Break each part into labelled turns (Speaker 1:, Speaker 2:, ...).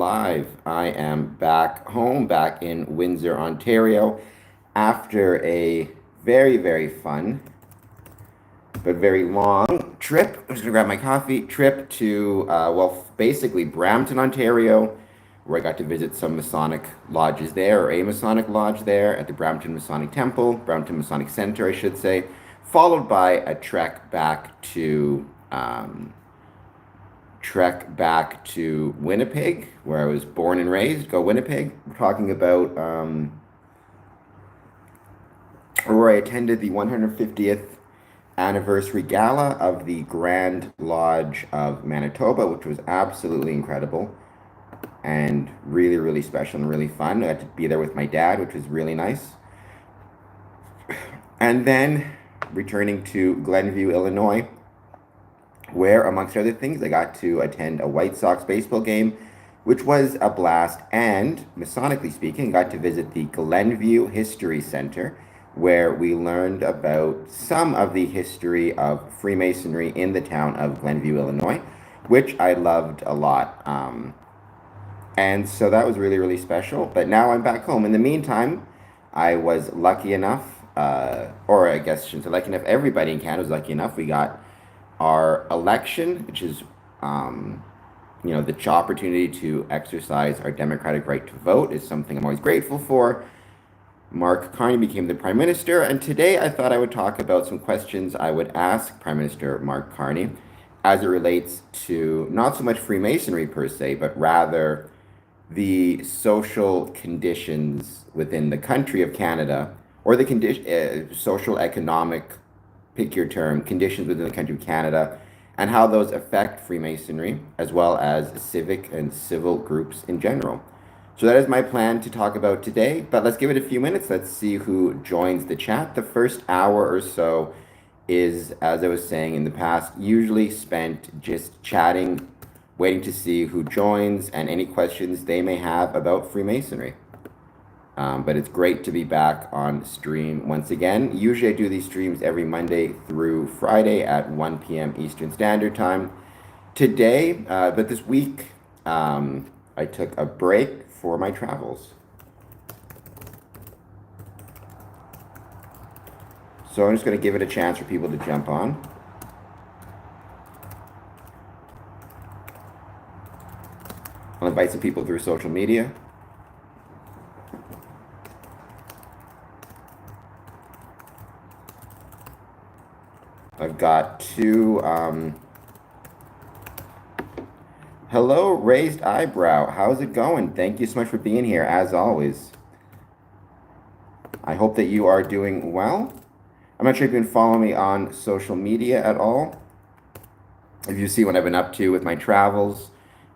Speaker 1: live. I am back home, back in Windsor, Ontario, after a very, very fun but very long trip. I'm just gonna grab my coffee. Trip to, basically Brampton, Ontario, where I got to visit some Masonic lodges there, or a Masonic lodge there at the Brampton Masonic Temple, Brampton Masonic Center, I should say, followed by a trek back to Winnipeg, where I was born and raised. Go Winnipeg. We're talking about where I attended the 150th anniversary gala of the Grand Lodge of Manitoba, which was absolutely incredible and really, really special and really fun. I got to be there with my dad, which was really nice. And then returning to Glenview, Illinois, where, amongst other things, I got to attend a White Sox baseball game, which was a blast. And, Masonically speaking, got to visit the Glenview History Center, where we learned about some of the history of Freemasonry in the town of Glenview, Illinois, which I loved a lot. And so that was really, really special. But now I'm back home. In the meantime, I was lucky enough, or I guess I shouldn't say lucky enough, everybody in Canada was lucky enough. We got our election, which is, the opportunity to exercise our democratic right to vote, is something I'm always grateful for. Mark Carney became the Prime Minister, and today I thought I would talk about some questions I would ask Prime Minister Mark Carney as it relates to not so much Freemasonry per se, but rather the social conditions within the country of Canada, or the social, economic, pick your term, conditions within the country of Canada, and how those affect Freemasonry, as well as civic and civil groups in general. So that is my plan to talk about today, but let's give it a few minutes. Let's see who joins the chat. The first hour or so is, as I was saying in the past, usually spent just chatting, waiting to see who joins and any questions they may have about Freemasonry. But it's great to be back on stream once again. Usually I do these streams every Monday through Friday at 1 p.m. Eastern Standard Time. Today, but this week, I took a break for my travels. So I'm just going to give it a chance for people to jump on. I'll invite some people through social media. I've got two, hello, Raised Eyebrow. How's it going? Thank you so much for being here, as always. I hope that you are doing well. I'm not sure if you can follow me on social media at all, if you see what I've been up to with my travels.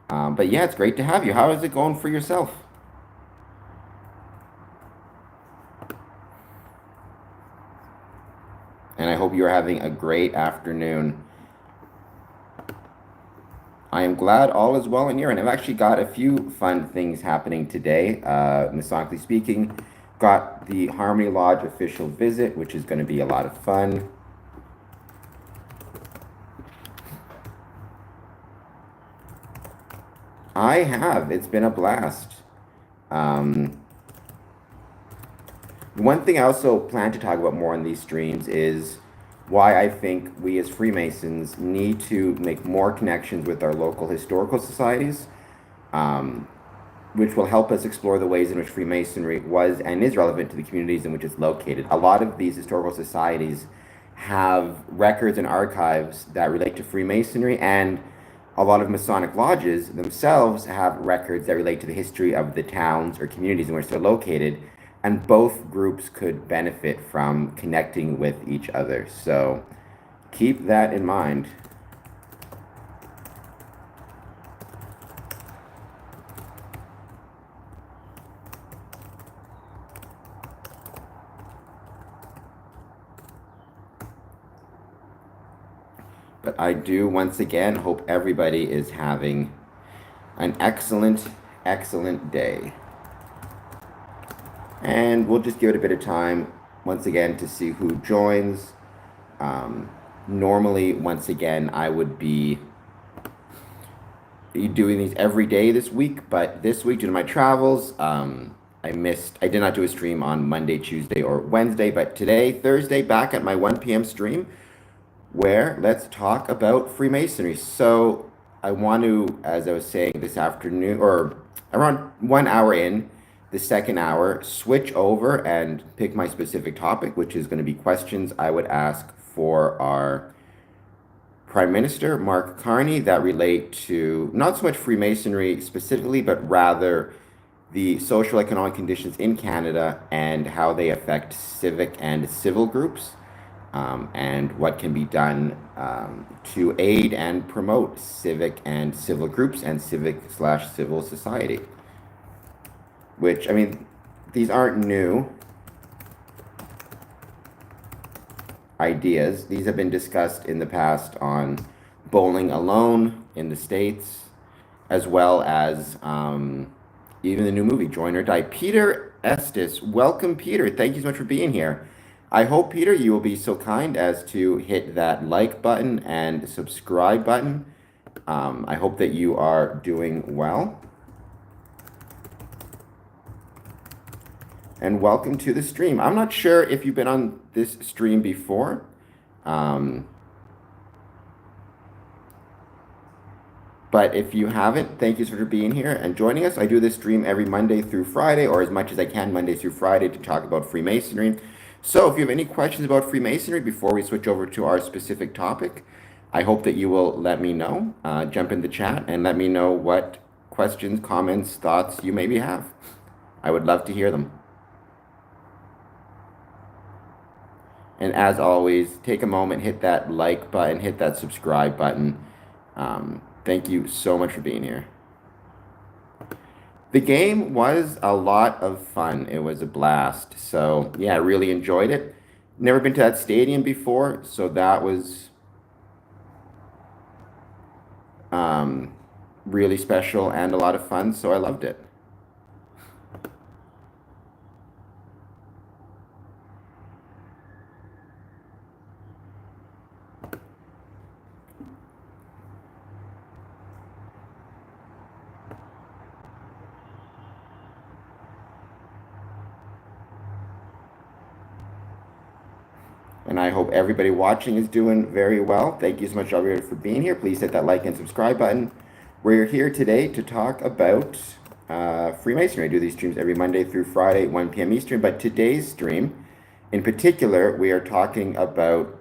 Speaker 1: But yeah, it's great to have you. How is it going for yourself? And I hope you're having a great afternoon. I am glad all is well in your end. I've actually got a few fun things happening today. Masonically speaking, got the Harmony Lodge official visit, which is going to be a lot of fun. I have. It's been a blast. One thing I also plan to talk about more in these streams is why I think we as Freemasons need to make more connections with our local historical societies, which will help us explore the ways in which Freemasonry was and is relevant to the communities in which it's located. A lot of these historical societies have records and archives that relate to Freemasonry, and a lot of Masonic lodges themselves have records that relate to the history of the towns or communities in which they're located, and both groups could benefit from connecting with each other. So keep that in mind. But I do, once again, hope everybody is having an excellent, excellent day. And we'll just give it a bit of time, once again, to see who joins. Normally, once again, I would be be doing these every day this week, but this week, due to my travels, I did not do a stream on Monday, Tuesday, or Wednesday, but today, Thursday, back at my 1 p.m. stream, where let's talk about Freemasonry. So I want to, as I was saying this afternoon, or around 1 hour in, the second hour, switch over and pick my specific topic, which is going to be questions I would ask for our Prime Minister, Mark Carney, that relate to not so much Freemasonry specifically, but rather the social economic conditions in Canada and how they affect civic and civil groups, and what can be done to aid and promote civic and civil groups and civic/civil society. Which, I mean, these aren't new ideas. These have been discussed in the past on Bowling Alone in the States, as well as even the new movie, Join or Die. Peter Estes, welcome, Peter. Thank you so much for being here. I hope, Peter, you will be so kind as to hit that like button and subscribe button. I hope that you are doing well. And welcome to the stream. I'm not sure if you've been on this stream before. But if you haven't, thank you for being here and joining us. I do this stream every Monday through Friday, or as much as I can Monday through Friday, to talk about Freemasonry. So if you have any questions about Freemasonry before we switch over to our specific topic, I hope that you will let me know. Jump in the chat and let me know what questions, comments, thoughts you maybe have. I would love to hear them. And as always, take a moment, hit that like button, hit that subscribe button. Thank you so much for being here. The game was a lot of fun. It was a blast. So yeah, I really enjoyed it. Never been to that stadium before, so that was really special and a lot of fun, so I loved it. And I hope everybody watching is doing very well. Thank you so much, everybody, for being here. Please hit that like and subscribe button. We're here today to talk about Freemasonry. I do these streams every Monday through Friday, 1 p.m. Eastern. But today's stream, in particular, we are talking about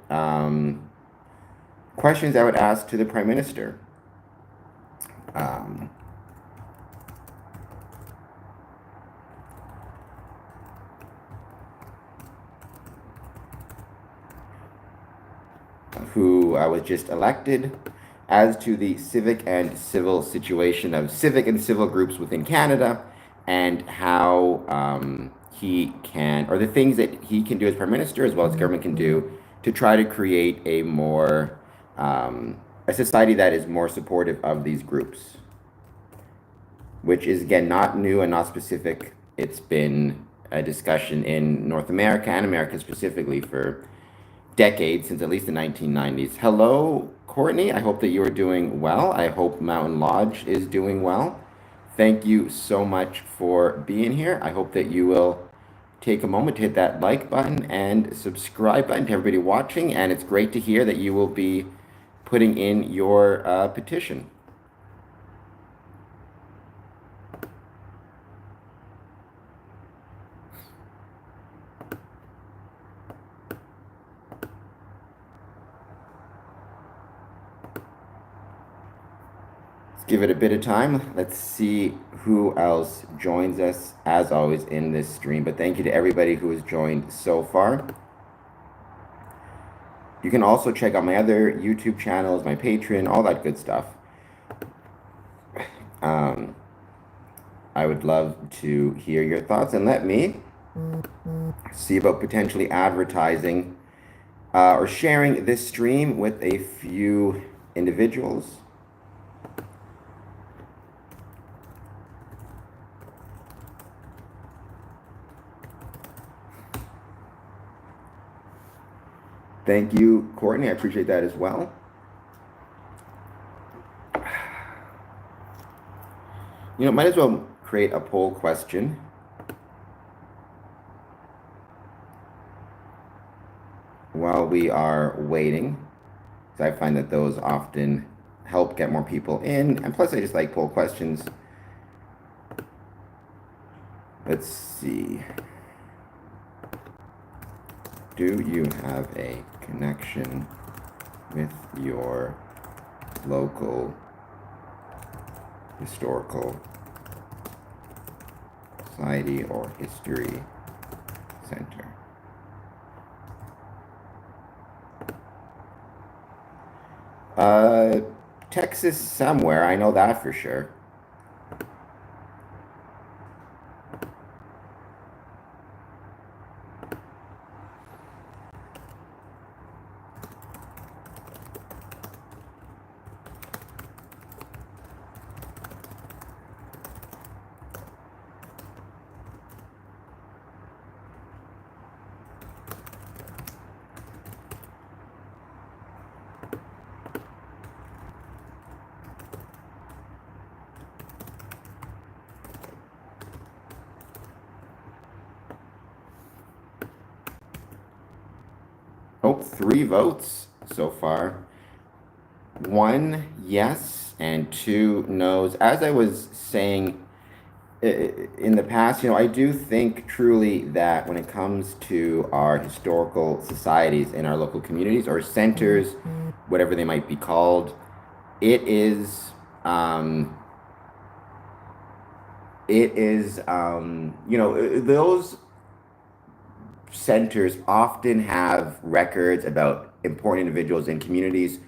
Speaker 1: questions I would ask to the Prime Minister. Who was just elected, as to the civic and civil situation of civic and civil groups within Canada, and how he can, or the things that he can do as Prime Minister, as well as government can do, to try to create a more, a society that is more supportive of these groups. Which is, again, not new and not specific. It's been a discussion in North America and America specifically for decades, since at least the 1990s. Hello, Courtney. I hope that you are doing well. I hope Mountain Lodge is doing well. Thank you so much for being here. I hope that you will take a moment to hit that like button and subscribe button to everybody watching. And it's great to hear that you will be putting in your petition. Give it a bit of time. Let's see who else joins us, as always, in this stream. But thank you to everybody who has joined so far. You can also check out my other YouTube channels, my Patreon, all that good stuff. I would love to hear your thoughts, and let me see about potentially advertising or sharing this stream with a few individuals. Thank you, Courtney. I appreciate that as well. Might as well create a poll question while we are waiting. So I find that those often help get more people in. And plus, I just like poll questions. Let's see. Do you have a connection with your local historical society or history center? Texas somewhere, I know that for sure. Oh, 3 votes so far. 1 yes and 2 no's. As I was saying in the past, I do think truly that when it comes to our historical societies in our local communities or centers, whatever they might be called, it is those centers often have records about important individuals in communities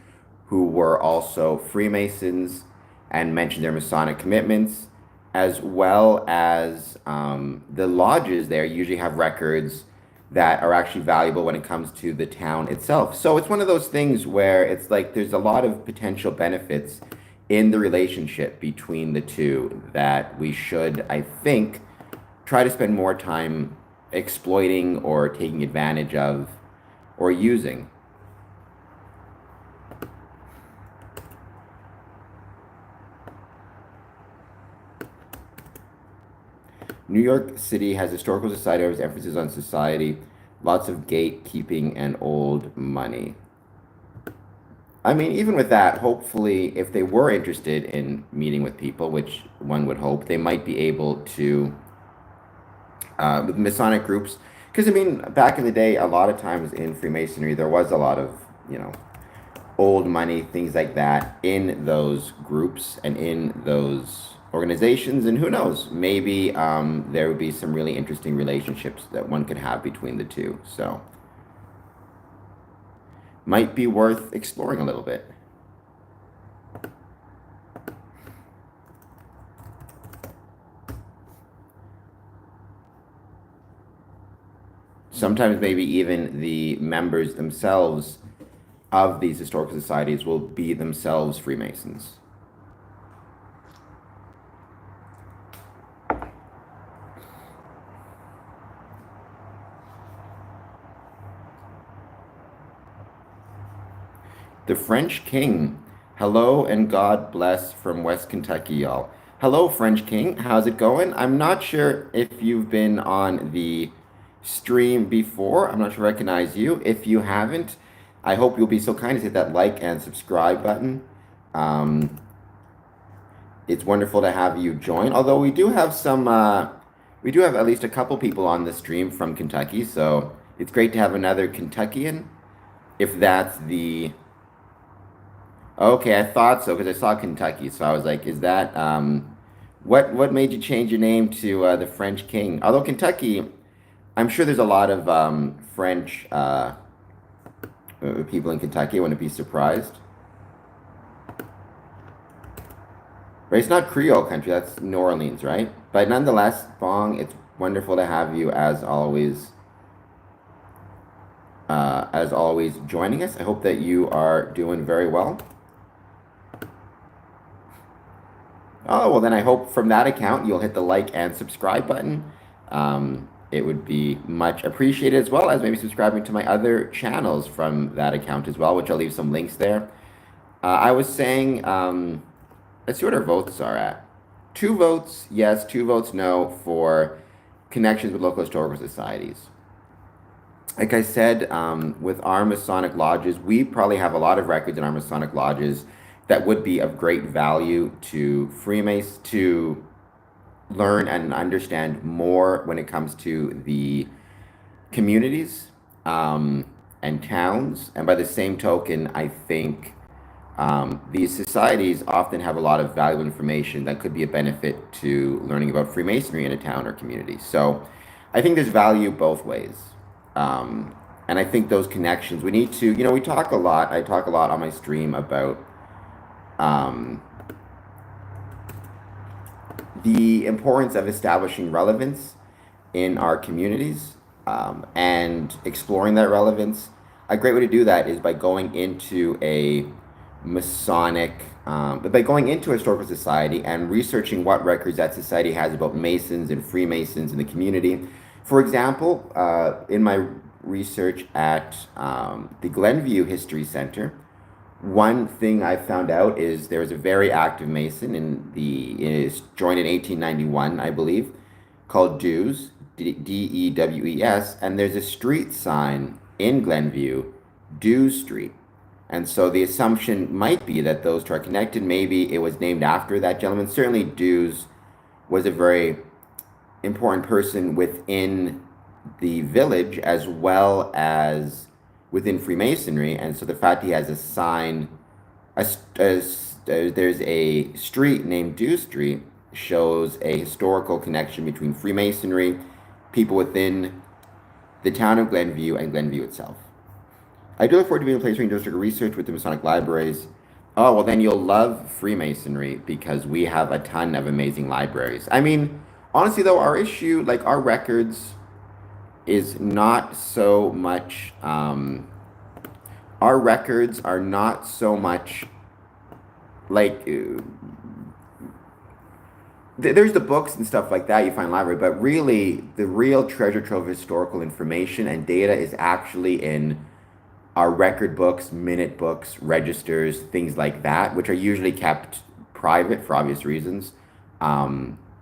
Speaker 1: who were also Freemasons and mentioned their Masonic commitments, as well as the lodges there usually have records that are actually valuable when it comes to the town itself. So it's one of those things where it's like there's a lot of potential benefits in the relationship between the two that we should, I think, try to spend more time exploiting or taking advantage of or using. New York City has historical society with emphasis on society, lots of gatekeeping and old money. I mean, even with that, hopefully, if they were interested in meeting with people, which one would hope, they might be able to, with Masonic groups. Because, I mean, back in the day, a lot of times in Freemasonry, there was a lot of, old money, things like that in those groups and in those organizations. And who knows, maybe there would be some really interesting relationships that one could have between the two. So, might be worth exploring a little bit. Sometimes maybe even the members themselves of these historical societies will be themselves Freemasons. The French King. Hello and God bless from West Kentucky, y'all. Hello, French King. How's it going? I'm not sure if you've been on the stream before. I'm not sure I recognize you. If you haven't, I hope you'll be so kind as hit that like and subscribe button. It's wonderful to have you join. Although we do have we do have at least a couple people on the stream from Kentucky, so it's great to have another Kentuckian. If that's the Okay, I thought so because I saw Kentucky, so I was like, is that what made you change your name to the French King? Although Kentucky, I'm sure there's a lot of French people in Kentucky. I wouldn't be surprised. Right, it's not Creole country. That's New Orleans, right? But nonetheless, Bong, it's wonderful to have you as always. Joining us. I hope that you are doing very well. Oh, well, then I hope from that account you'll hit the like and subscribe button. It would be much appreciated, as well as maybe subscribing to my other channels from that account as well, which I'll leave some links there. I was saying, let's see what our votes are at. 2 votes yes, 2 votes no for connections with local historical societies. Like I said, with our Masonic lodges, we probably have a lot of records in our Masonic lodges that would be of great value to Freemasons to learn and understand more when it comes to the communities and towns. And by the same token, I think these societies often have a lot of valuable information that could be a benefit to learning about Freemasonry in a town or community. So I think there's value both ways. And I think those connections, we need to, we talk a lot, I talk a lot on my stream about the importance of establishing relevance in our communities and exploring that relevance. A great way to do that is by going into a Masonic, but by going into a historical society and researching what records that society has about Masons and Freemasons in the community. For example, in my research at the Glenview History Center, one thing I found out is there was a very active Mason is joined in 1891, I believe, called Dews, Dewes, and there's a street sign in Glenview, Dews Street. And so the assumption might be that those two are connected. Maybe it was named after that gentleman. Certainly Dews was a very important person within the village as well as within Freemasonry. And so the fact he has a sign, there's a street named Dew Street, shows a historical connection between Freemasonry, people within the town of Glenview, and Glenview itself. I do look forward to being a place where you can do research with the Masonic libraries. Oh, well, then you'll love Freemasonry because we have a ton of amazing libraries. I mean, honestly, though, our issue, like our records, is not so much, our records are not so much like, there's the books and stuff like that you find in the library, but really, the real treasure trove of historical information and data is actually in our record books, minute books, registers, things like that, which are usually kept private for obvious reasons.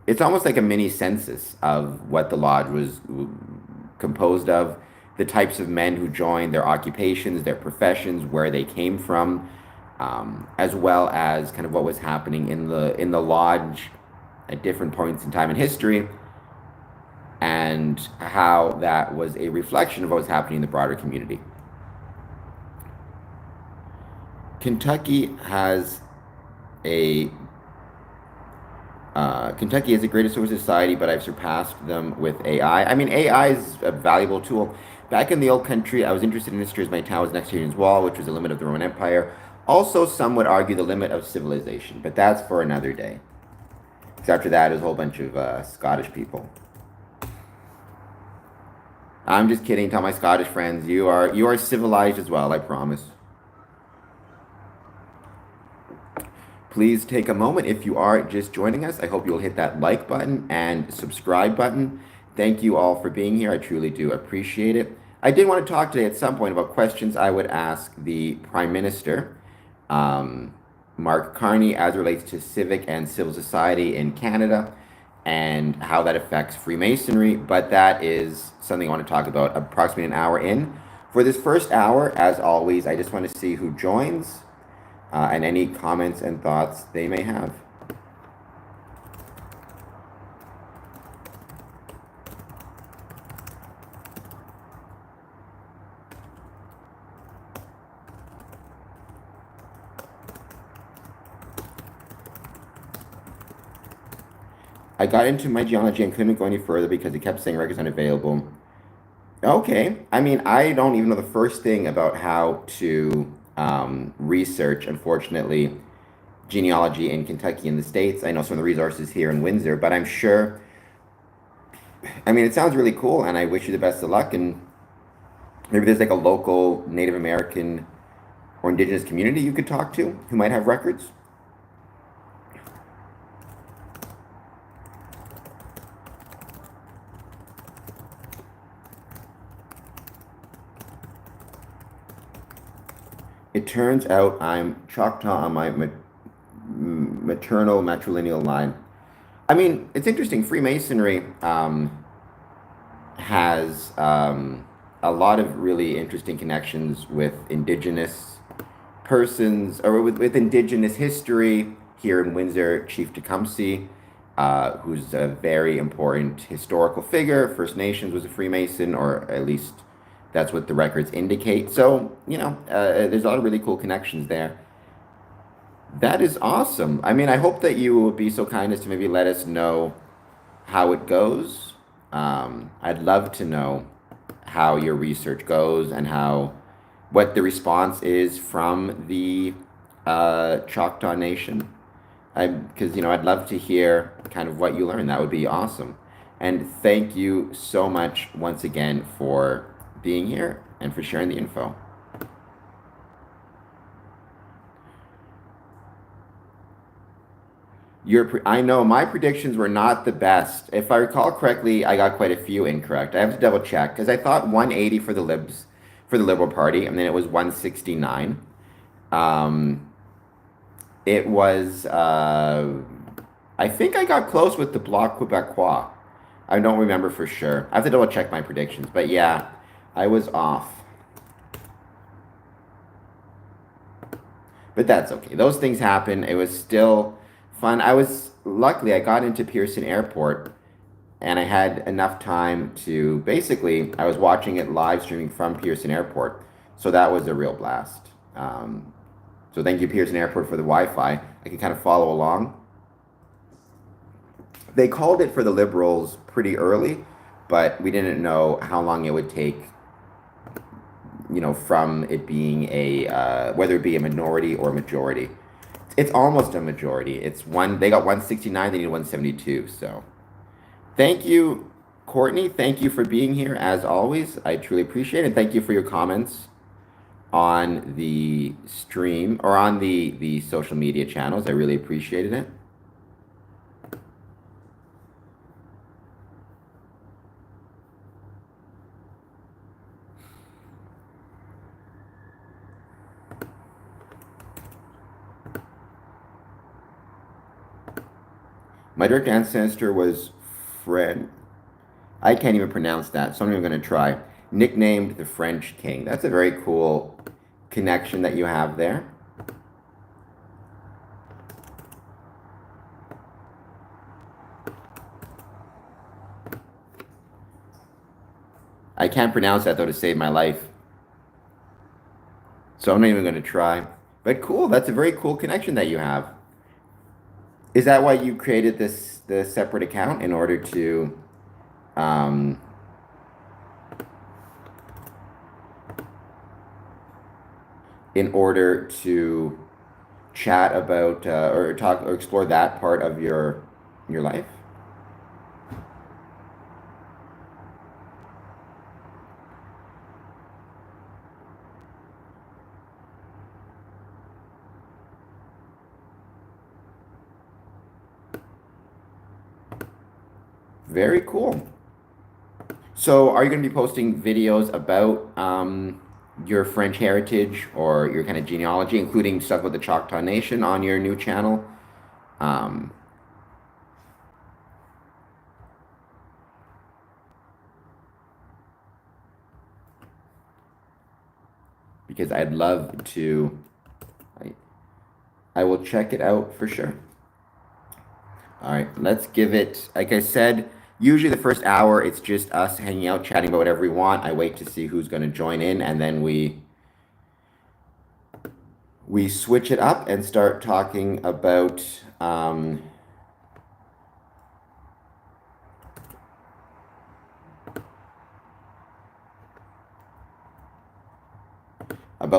Speaker 1: It's almost like a mini census of what the lodge was composed of, the types of men who joined, their occupations, their professions, where they came from, as well as kind of what was happening in the lodge at different points in time in history, and how that was a reflection of what was happening in the broader community. Kentucky has a great historical society, but I've surpassed them with AI. I mean, AI is a valuable tool. Back in the old country, I was interested in history as my town was next to Hadrian's Wall, which was the limit of the Roman Empire. Also, some would argue the limit of civilization, but that's for another day. Because after that, there's a whole bunch of Scottish people. I'm just kidding. Tell my Scottish friends, you are civilized as well, I promise. Please take a moment if you are just joining us. I hope you'll hit that like button and subscribe button. Thank you all for being here. I truly do appreciate it. I did want to talk today at some point about questions I would ask the Prime Minister, Mark Carney, as it relates to civic and civil society in Canada and how that affects Freemasonry. But that is something I want to talk about approximately an hour in. For this first hour, as always, I just want to see who joins. And any comments and thoughts they may have. I got into my geology and couldn't go any further because it kept saying records unavailable. Okay, I mean, I don't even know the first thing about how to research, unfortunately, genealogy in Kentucky and the States. I know some of the resources here in Windsor, but I'm sure, I mean, it sounds really cool, and I wish you the best of luck, and maybe there's like a local Native American or Indigenous community you could talk to who might have records. It turns out I'm Choctaw on my maternal matrilineal line. I mean, it's interesting. Freemasonry has a lot of really interesting connections with indigenous persons, or with indigenous history here in Windsor. Chief Tecumseh, who's a very important historical figure. First Nations was a Freemason, or at least that's what the records indicate. So, there's a lot of really cool connections there. That is awesome. I mean, I hope that you will be so kind as to maybe let us know how it goes. I'd love to know how your research goes and what the response is from the Choctaw Nation. Because I'd love to hear kind of what you learned. That would be awesome. And thank you so much once again for being here and for sharing the info. I know my predictions were not the best. If I recall correctly, I got quite a few incorrect. I have to double check because I thought 180 for the Libs, for the Liberal Party, and then it was 169. Um, it was, I think I got close with the Bloc Quebecois. I don't remember for sure. I have to double check my predictions, but yeah, I was off. But that's okay. Those things happen. It was still fun. Luckily, I got into Pearson Airport and I had enough time to basically, I was watching it live streaming from Pearson Airport. So that was a real blast. So thank you, Pearson Airport, for the Wi-Fi. I could kind of follow along. They called it for the Liberals pretty early, but we didn't know how long it would take, from it being whether it be a minority or majority. It's almost a majority. They got 169, they need 172. So thank you, Courtney. Thank you for being here as always. I truly appreciate it. And thank you for your comments on the stream or on the social media channels. I really appreciated it. My direct ancestor was Fred. I can't even pronounce that, so I'm not even going to try. Nicknamed the French King. That's a very cool connection that you have there. I can't pronounce that though to save my life. So I'm not even going to try. But cool, that's a very cool connection that you have. Is that why you created the separate account in order to chat about or talk or explore that part of your life? Very cool. So, are you going to be posting videos about your French heritage or your kind of genealogy, including stuff with the Choctaw Nation on your new channel? Because I'd love to. I will check it out for sure. All right, let's give it, like I said, usually the first hour, it's just us hanging out, chatting about whatever we want. I wait to see who's going to join in, and then we switch it up and start talking about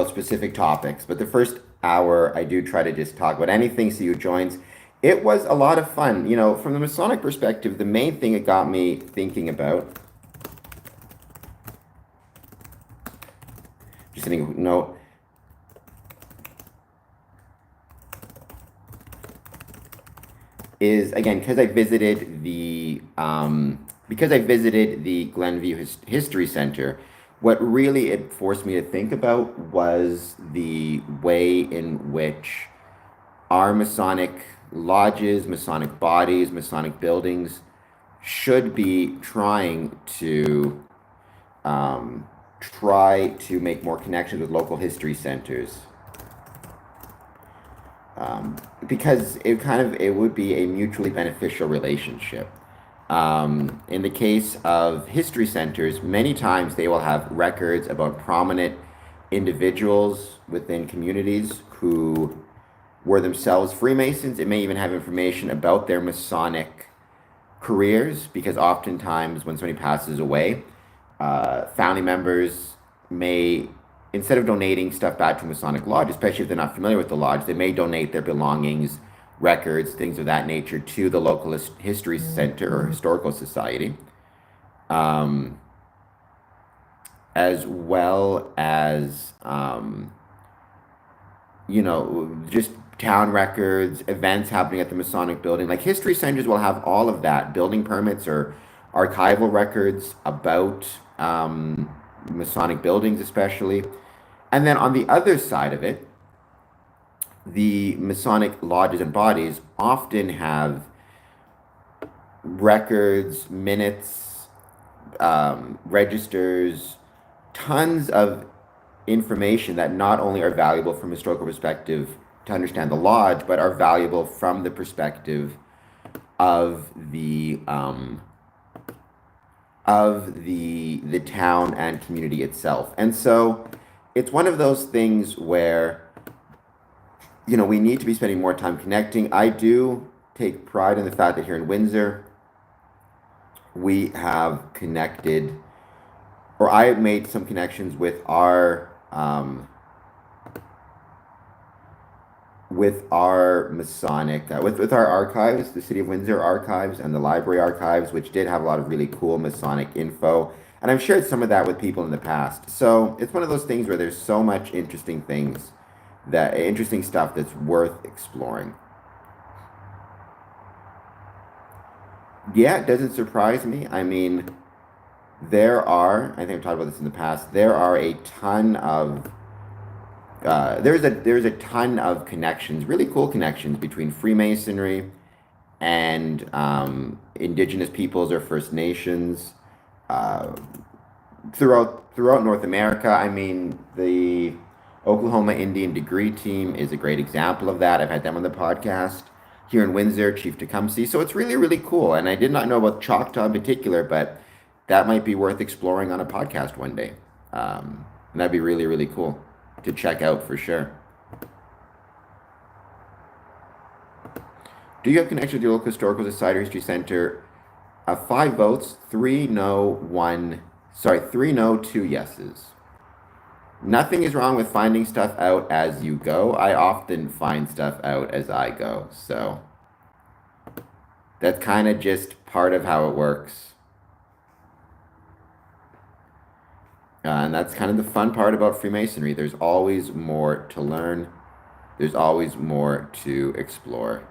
Speaker 1: specific topics. But the first hour, I do try to just talk about anything, see who joins. It was a lot of fun. From the Masonic perspective, the main thing it got me thinking about, just sitting a note, is again because I visited the Glenview History Center. What really it forced me to think about was the way in which our Masonic lodges, Masonic bodies, Masonic buildings should be trying to make more connections with local history centers. Because it would be a mutually beneficial relationship. In the case of history centers, many times they will have records about prominent individuals within communities who were themselves Freemasons. It may even have information about their Masonic careers, because oftentimes when somebody passes away, family members may, instead of donating stuff back to a Masonic lodge, especially if they're not familiar with the lodge, they may donate their belongings, records, things of that nature to the local history center or historical society, as well as, just town records, events happening at the Masonic building. Like history centers will have all of that, building permits or archival records about Masonic buildings especially. And then on the other side of it, the Masonic lodges and bodies often have records, minutes, registers, tons of information that not only are valuable from a historical perspective to understand the lodge, but are valuable from the perspective of the town and community itself. And so it's one of those things where we need to be spending more time connecting. I do take pride in the fact that here in Windsor, we have connected, or I have made some connections with our Masonic, with our archives, the City of Windsor archives and the library archives, which did have a lot of really cool Masonic info. And I've shared some of that with people in the past. So it's one of those things where there's so much interesting stuff that's worth exploring. Yeah, it doesn't surprise me. I mean, I think I've talked about this in the past, there are a ton of, there's a ton of connections, really cool connections between Freemasonry and Indigenous peoples or First Nations throughout North America. I mean, the Oklahoma Indian Degree Team is a great example of that. I've had them on the podcast. Here in Windsor, Chief Tecumseh. So it's really, really cool. And I did not know about Choctaw in particular, but that might be worth exploring on a podcast one day. And that'd be really, really cool to check out for sure. Do you have connection with your local historical society or history center? 5 votes, 3 no, 2 yeses. Nothing is wrong with finding stuff out as you go. I often find stuff out as I go. So that's kind of just part of how it works. And that's kind of the fun part about Freemasonry. There's always more to learn. There's always more to explore.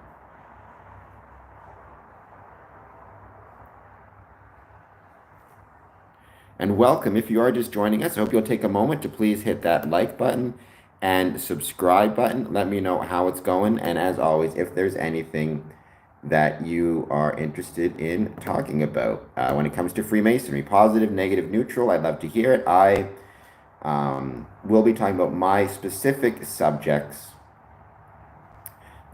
Speaker 1: And welcome. If you are just joining us, I hope you'll take a moment to please hit that like button and subscribe button. Let me know how it's going. And as always, if there's anything that you are interested in talking about when it comes to Freemasonry, positive, negative, neutral, I'd love to hear it. I will be talking about my specific subjects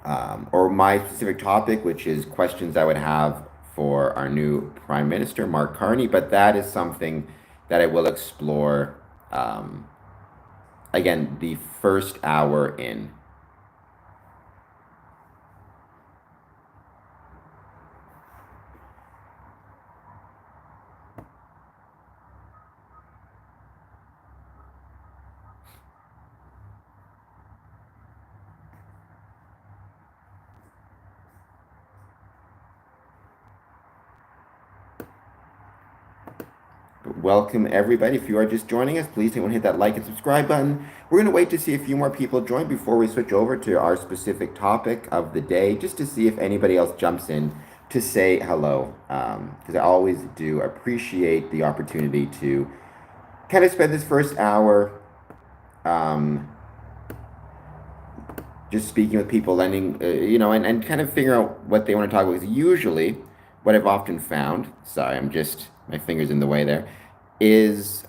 Speaker 1: or my specific topic, which is questions I would have for our new Prime Minister, Mark Carney, but that is something that I will explore, again, the first hour in. Welcome everybody. If you are just joining us, please take one hit that like and subscribe button. We're going to wait to see a few more people join before we switch over to our specific topic of the day, just to see if anybody else jumps in to say hello, because I always do appreciate the opportunity to kind of spend this first hour just speaking with people, lending, and kind of figuring out what they want to talk about. Because usually, what I've often found, sorry, my finger's in the way there, is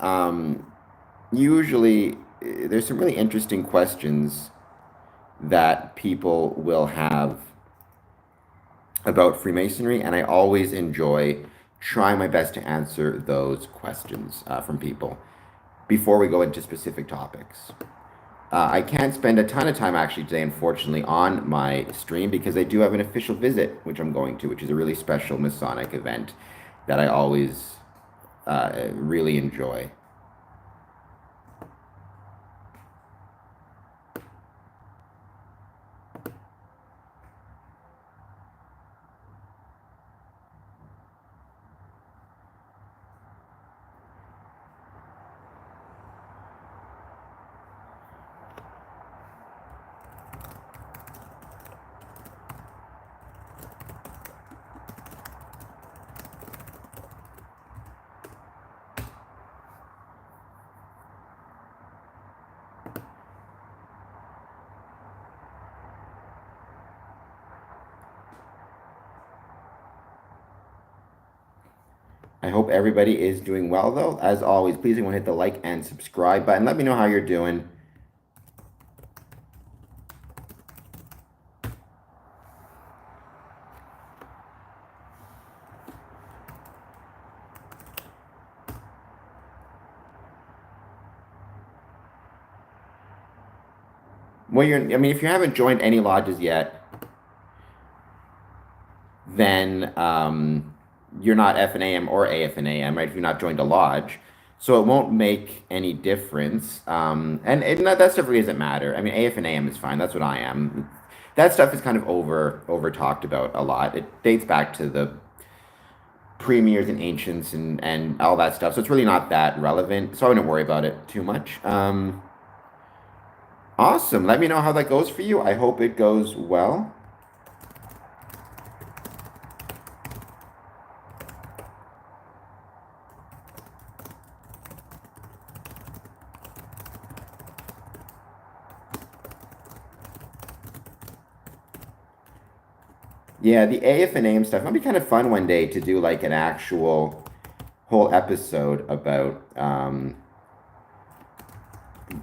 Speaker 1: usually there's some really interesting questions that people will have about Freemasonry, and I always enjoy trying my best to answer those questions from people before we go into specific topics. I can't spend a ton of time actually today, unfortunately, on my stream because I do have an official visit, which I'm going to, which is a really special Masonic event that I always really enjoy. I hope everybody is doing well, though. As always, please everyone hit the like and subscribe button. Let me know how you're doing. Well, if you haven't joined any lodges yet, then you're not FNAM or AFNAM, right? If you're not joined a lodge. So it won't make any difference. That stuff really doesn't matter. I mean, AFNAM is fine. That's what I am. That stuff is kind of over talked about a lot. It dates back to the premiers and ancients and all that stuff. So it's really not that relevant. So I wouldn't worry about it too much. Awesome. Let me know how that goes for you. I hope it goes well. Yeah, the AF and AM stuff might be kind of fun one day to do like an actual whole episode about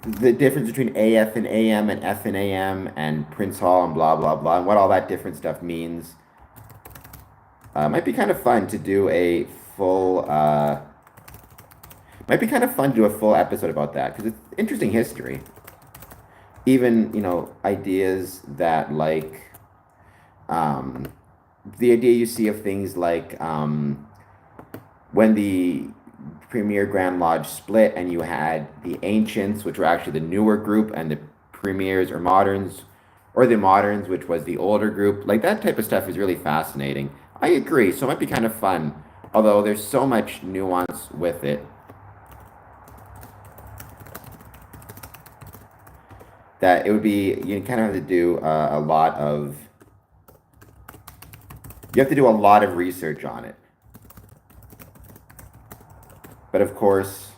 Speaker 1: the difference between AF and AM and F and AM and Prince Hall and blah blah blah and what all that different stuff means. Might be kind of fun to do a full. Might be kind of fun to do a full episode about that because it's interesting history. Even ideas that like the idea you see of things like when the Premier Grand Lodge split and you had the ancients, which were actually the newer group, and the premiers or moderns, or the moderns, which was the older group. Like that type of stuff is really fascinating. I agree. So it might be kind of fun, although there's so much nuance with it that it would be, you kind of have to do a lot of, you have to do a lot of research on it. But of course,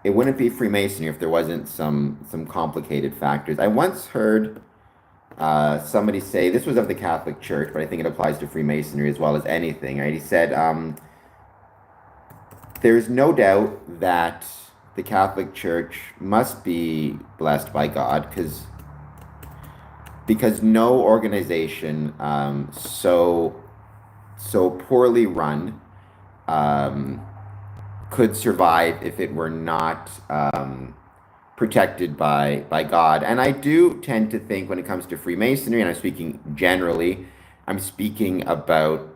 Speaker 1: it wouldn't be Freemasonry if there wasn't some complicated factors. I once heard somebody say, this was of the Catholic Church, but I think it applies to Freemasonry as well as anything, right? He said, there's no doubt that the Catholic Church must be blessed by God because no organization so poorly run could survive if it were not protected by God. And I do tend to think when it comes to Freemasonry, and I'm speaking generally, I'm speaking about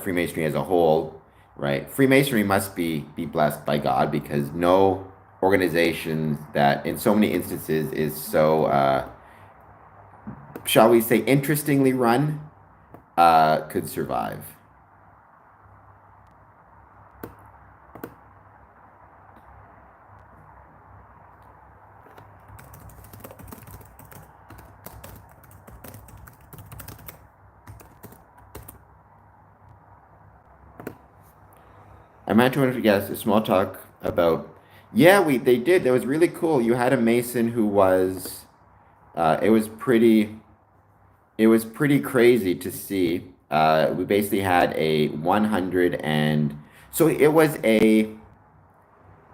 Speaker 1: Freemasonry as a whole, right? Freemasonry must be blessed by God because no organization that in so many instances is so shall we say interestingly run could survive. I might want to guess a small talk about Yeah, they did. That was really cool. You had a Mason who was, it was pretty crazy to see. We basically had a 100 and so it was a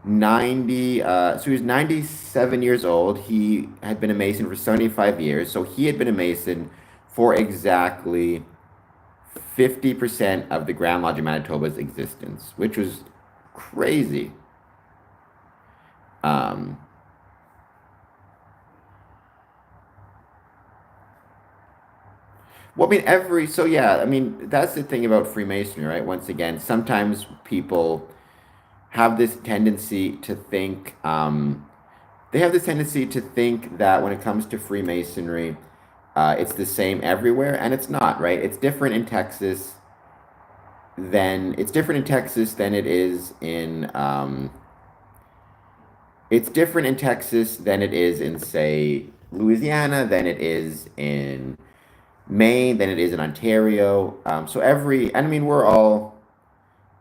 Speaker 1: 90, so he was 97 years old. He had been a Mason for 75 years. So he had been a Mason for exactly 50% of the Grand Lodge of Manitoba's existence, which was crazy. Um, well, I mean, so yeah, I mean, that's the thing about Freemasonry, right? Once again, sometimes people have this tendency to think, they have this tendency to think that when it comes to Freemasonry, it's the same everywhere, and it's not, right? It's different in Texas than it is in, it's different in Texas than it is in, say, Louisiana, than it is in Maine, than it is in Ontario. So and I mean, we're all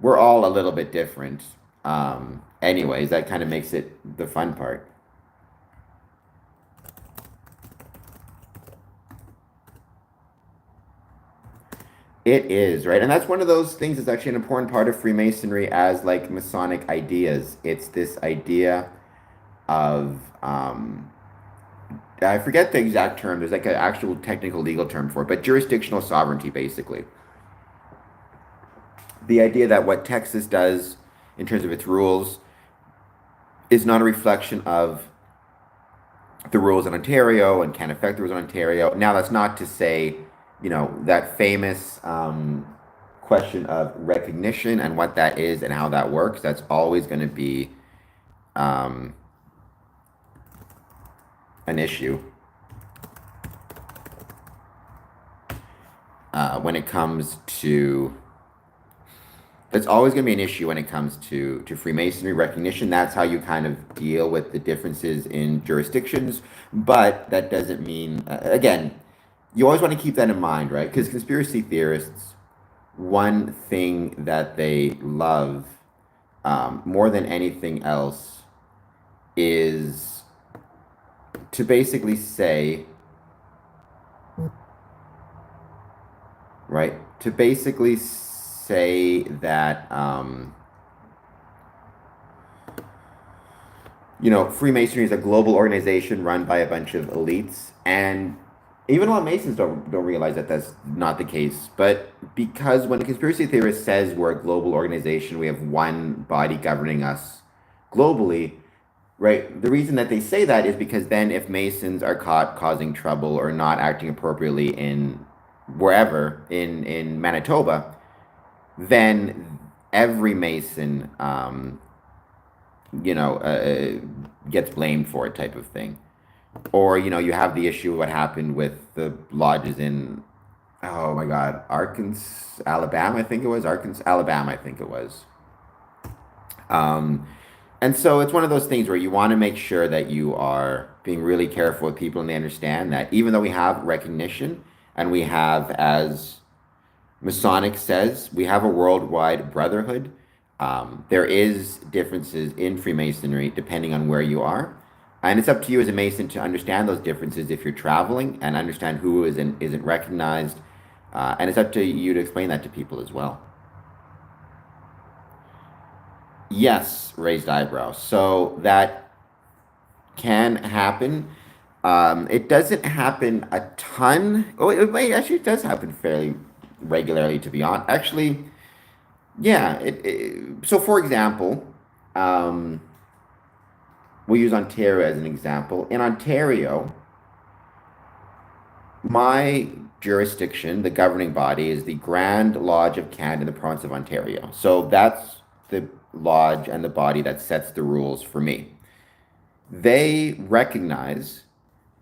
Speaker 1: a little bit different. Anyways, that kind of makes it the fun part. It is, right? And that's one of those things that's actually an important part of Freemasonry as like Masonic ideas. It's this idea of I forget the exact term. There's like an actual technical legal term for it, but jurisdictional sovereignty, basically. The idea that what Texas does in terms of its rules is not a reflection of the rules in Ontario and can affect the rules in Ontario. Now, that's not to say, that famous question of recognition and what that is and how that works. That's always going to be um, an issue when it comes to. That's always going to be an issue when it comes to Freemasonry recognition. That's how you kind of deal with the differences in jurisdictions. But that doesn't mean, again, you always want to keep that in mind, right? Because conspiracy theorists, one thing that they love more than anything else is to basically say, right? To basically say that, Freemasonry is a global organization run by a bunch of elites, and even a lot of Masons don't realize that that's not the case. But because when a conspiracy theorist says we're a global organization, we have one body governing us globally, right? The reason that they say that is because then if Masons are caught causing trouble or not acting appropriately in wherever in Manitoba, then every Mason, gets blamed for it, type of thing. Or you have the issue of what happened with the lodges in, oh my God, Arkansas, Alabama, I think it was Arkansas, Alabama, I think it was. Um, and so it's one of those things where you want to make sure that you are being really careful with people and they understand that even though we have recognition and we have, as Masonic says, we have a worldwide brotherhood. There is differences in Freemasonry depending on where you are. And it's up to you as a Mason to understand those differences if you're traveling and understand who isn't recognized. And it's up to you to explain that to people as well. Yes, raised eyebrows. So that can happen. It doesn't happen a ton. Oh, actually, it does happen fairly regularly, to be honest. Actually, yeah. So, for example, um, we'll use Ontario as an example. In Ontario, my jurisdiction, the governing body, is the Grand Lodge of Canada in the province of Ontario. So that's the lodge and the body that sets the rules for me. They recognize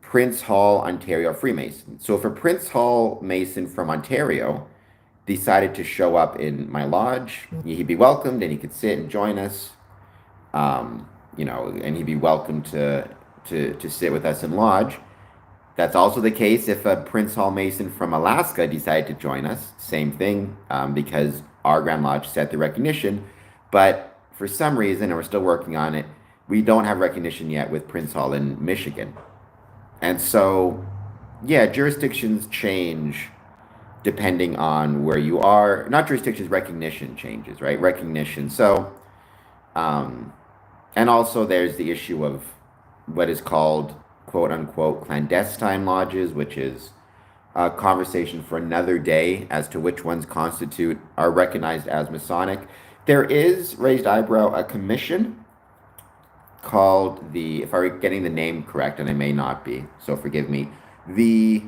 Speaker 1: Prince Hall, Ontario Freemason. So if a Prince Hall Mason from Ontario decided to show up in my lodge, he'd be welcomed and he could sit and join us. And he'd be welcome to sit with us in lodge. That's also the case if a Prince Hall Mason from Alaska decided to join us. Same thing, because our Grand Lodge set the recognition. But for some reason, and we're still working on it, we don't have recognition yet with Prince Hall in Michigan. And so, yeah, jurisdictions change depending on where you are. Not jurisdictions, recognition changes, right? Recognition. So, um, and also there's the issue of what is called quote unquote clandestine lodges, which is a conversation for another day as to which ones constitute are recognized as Masonic. There is, raised eyebrow, a commission called the, if I'm getting the name correct, and I may not be, so forgive me, the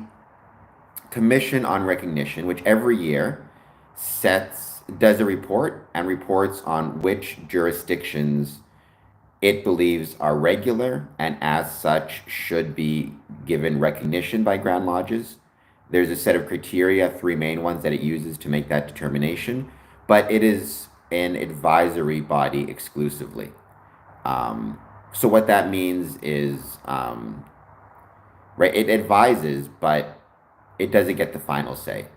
Speaker 1: Commission on Recognition, which every year does a report and reports on which jurisdictions it believes are regular and as such should be given recognition by Grand Lodges. There's a set of criteria, three main ones that it uses to make that determination, but it is an advisory body exclusively. So what that means is, right, it advises, but it doesn't get the final say.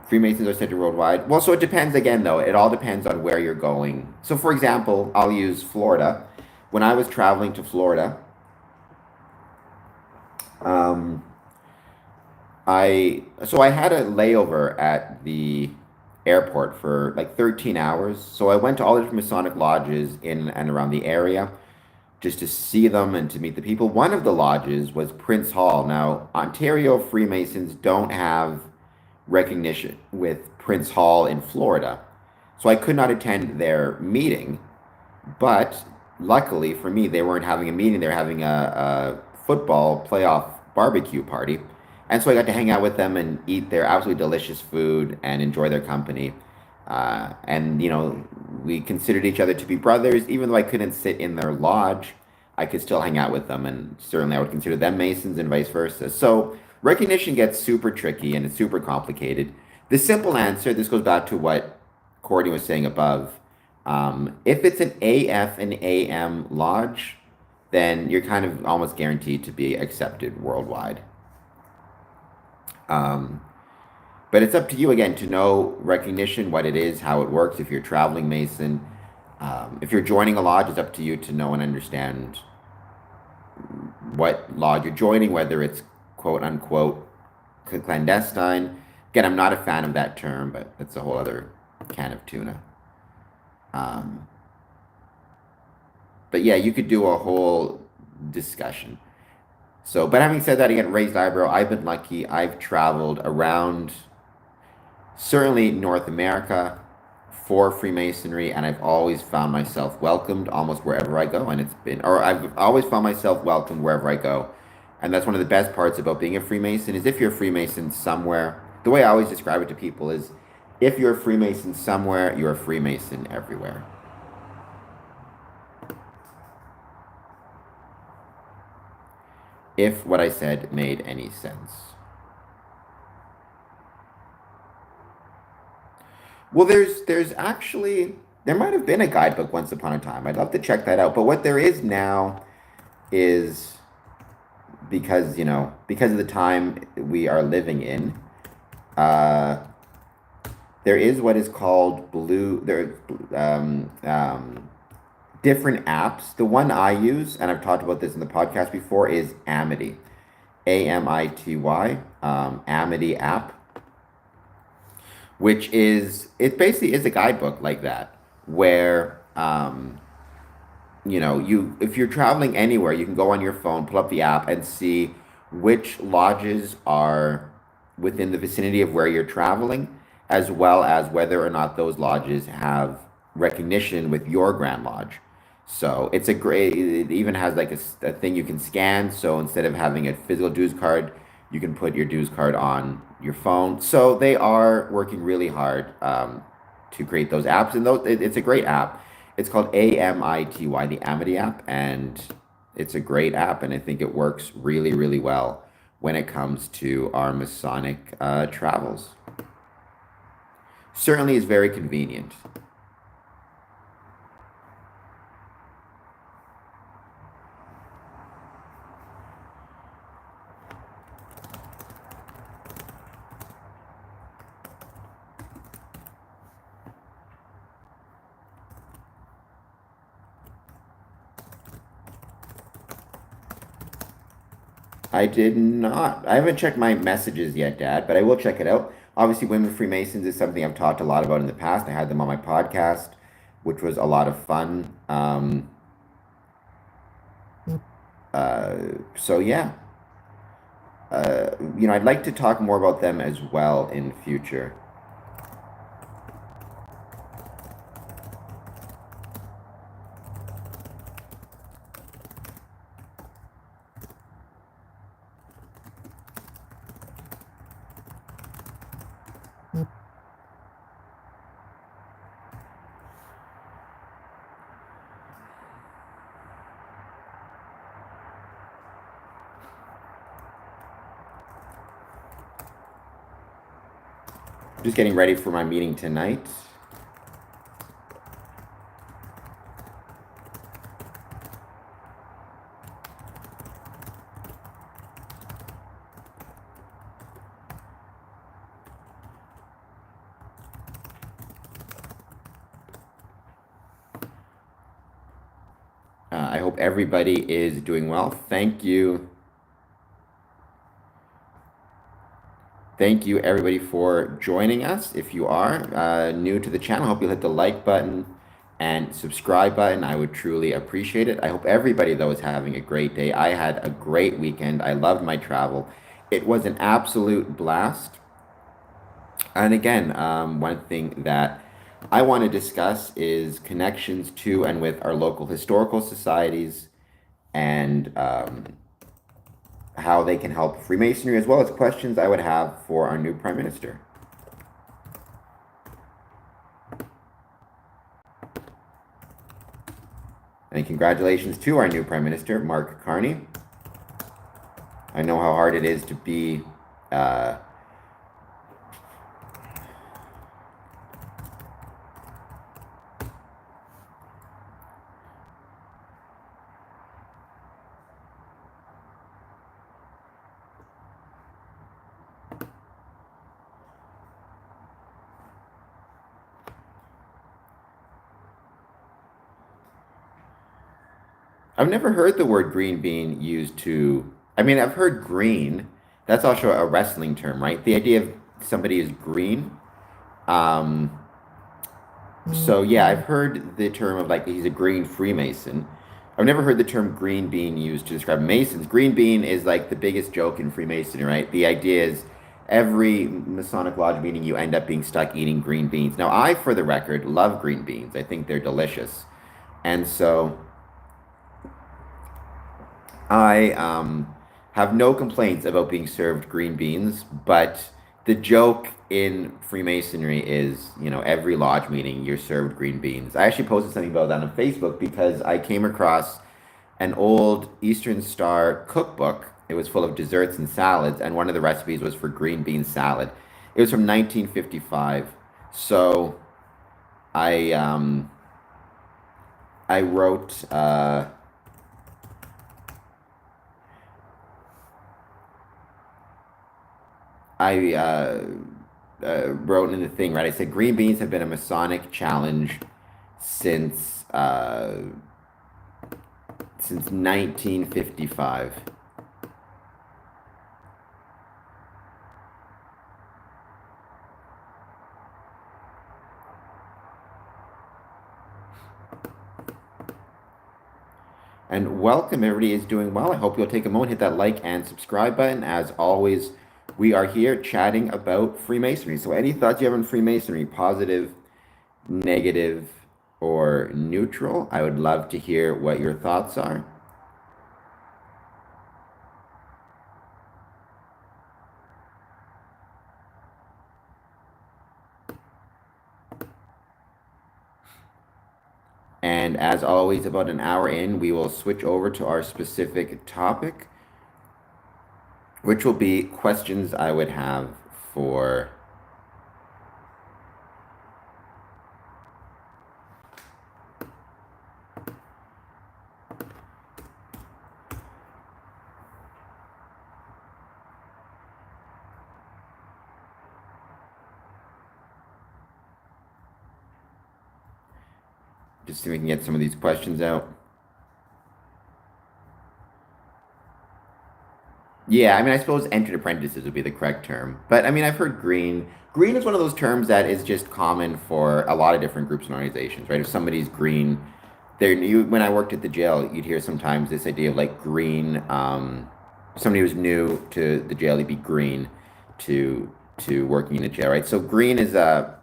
Speaker 1: Freemasons are centered worldwide. Well, so it depends again, though. It all depends on where you're going. So, for example, I'll use Florida. When I was traveling to Florida, I had a layover at the airport for like 13 hours. So I went to all the different Masonic lodges in and around the area just to see them and to meet the people. One of the lodges was Prince Hall. Now, Ontario Freemasons don't have recognition with Prince Hall in Florida. So I could not attend their meeting, but luckily for me, they weren't having a meeting. They were having a football playoff barbecue party. And so I got to hang out with them and eat their absolutely delicious food and enjoy their company. And, you know, we considered each other to be brothers. Even though I couldn't sit in their lodge, I could still hang out with them. And certainly I would consider them Masons and vice versa. So recognition gets super tricky and it's super complicated. The simple answer, this goes back to what Courtney was saying above. If it's an AF and AM lodge, then you're kind of almost guaranteed to be accepted worldwide. But it's up to you again to know recognition, what it is, how it works. If you're a traveling Mason, if you're joining a lodge, it's up to you to know and understand what lodge you're joining, whether it's quote unquote clandestine. Again, I'm not a fan of that term, but that's a whole other can of tuna. But yeah, you could do a whole discussion. So, but having said that, again, raised eyebrow, I've been lucky. I've traveled around certainly North America for Freemasonry, and I've always found myself welcomed almost wherever I go. And I've always found myself welcomed wherever I go. And that's one of the best parts about being a Freemason is if you're a Freemason somewhere, the way I always describe it to people is if you're a Freemason somewhere, you're a Freemason everywhere. If what I said made any sense. Well, there's actually, there might have been a guidebook once upon a time. I'd love to check that out. But what there is now is because of the time we are living in, there is what is called different apps. The one I use, and I've talked about this in the podcast before, is Amity, Amity, Amity app, which it basically is a guidebook like that, where if you're traveling anywhere, you can go on your phone, pull up the app, and see which lodges are within the vicinity of where you're traveling, as well as whether or not those lodges have recognition with your Grand Lodge. So it even has like a thing you can scan. So instead of having a physical dues card, you can put your dues card on your phone. So they are working really hard to create those apps. And it's a great app. It's called Amity, the Amity app. And it's a great app. And I think it works really, really well when it comes to our Masonic travels. Certainly is very convenient. I did not. I haven't checked my messages yet, Dad, but I will check it out. Obviously, women Freemasons is something I've talked a lot about in the past. I had them on my podcast, which was a lot of fun. Uh, so yeah, I'd like to talk more about them as well in future. Just getting ready for my meeting tonight. I hope everybody is doing well. Thank you. Thank you, everybody, for joining us. If you are new to the channel, I hope you'll hit the like button and subscribe button. I would truly appreciate it. I hope everybody, though, is having a great day. I had a great weekend. I loved my travel. It was an absolute blast. And again, one thing that I want to discuss is connections to and with our local historical societies and how they can help Freemasonry, as well as questions I would have for our new Prime Minister. And congratulations to our new Prime Minister, Mark Carney. I know how hard it is to be I've never heard the word green being used to. I mean, I've heard green. That's also a wrestling term, right? The idea of somebody is green. Um, so yeah, I've heard the term of like he's a green Freemason. I've never heard the term green bean used to describe Masons. Green bean is like the biggest joke in Freemasonry, right? The idea is every Masonic lodge meeting you end up being stuck eating green beans. Now, I, for the record, love green beans. I think they're delicious. And so I have no complaints about being served green beans, but the joke in Freemasonry is, every lodge meeting you're served green beans. I actually posted something about that on Facebook because I came across an old Eastern Star cookbook. It was full of desserts and salads, and one of the recipes was for green bean salad. It was from 1955. So I wrote. I wrote in the thing, right? I said green beans have been a Masonic challenge since 1955. And welcome, everybody is doing well. I hope you'll take a moment, hit that like and subscribe button. As always, we are here chatting about Freemasonry. So any thoughts you have on Freemasonry, positive, negative, or neutral? I would love to hear what your thoughts are. And as always, about an hour in, we will switch over to our specific topic, which will be questions I would have for just so we can get some of these questions out. Yeah, I mean, I suppose entered apprentices would be the correct term. But I mean, I've heard green. Green is one of those terms that is just common for a lot of different groups and organizations, right? If somebody's green, they're new. When I worked at the jail, you'd hear sometimes this idea of like green. Somebody who's new to the jail, he'd be green to working in the jail, right? So green is a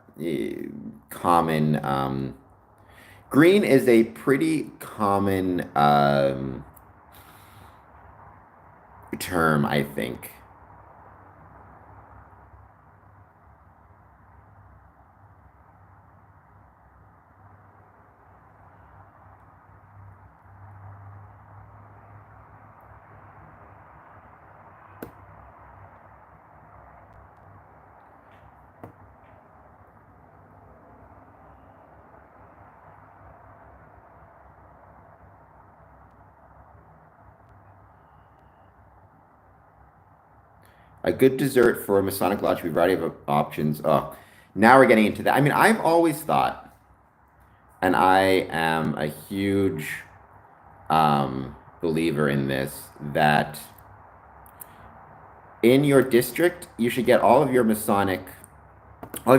Speaker 1: common. Green is a pretty common term, I think. A good dessert for a Masonic Lodge would be a variety of options. Oh, now we're getting into that. I mean, I've always thought, and I am a huge believer in this, that in your district, you should get all of your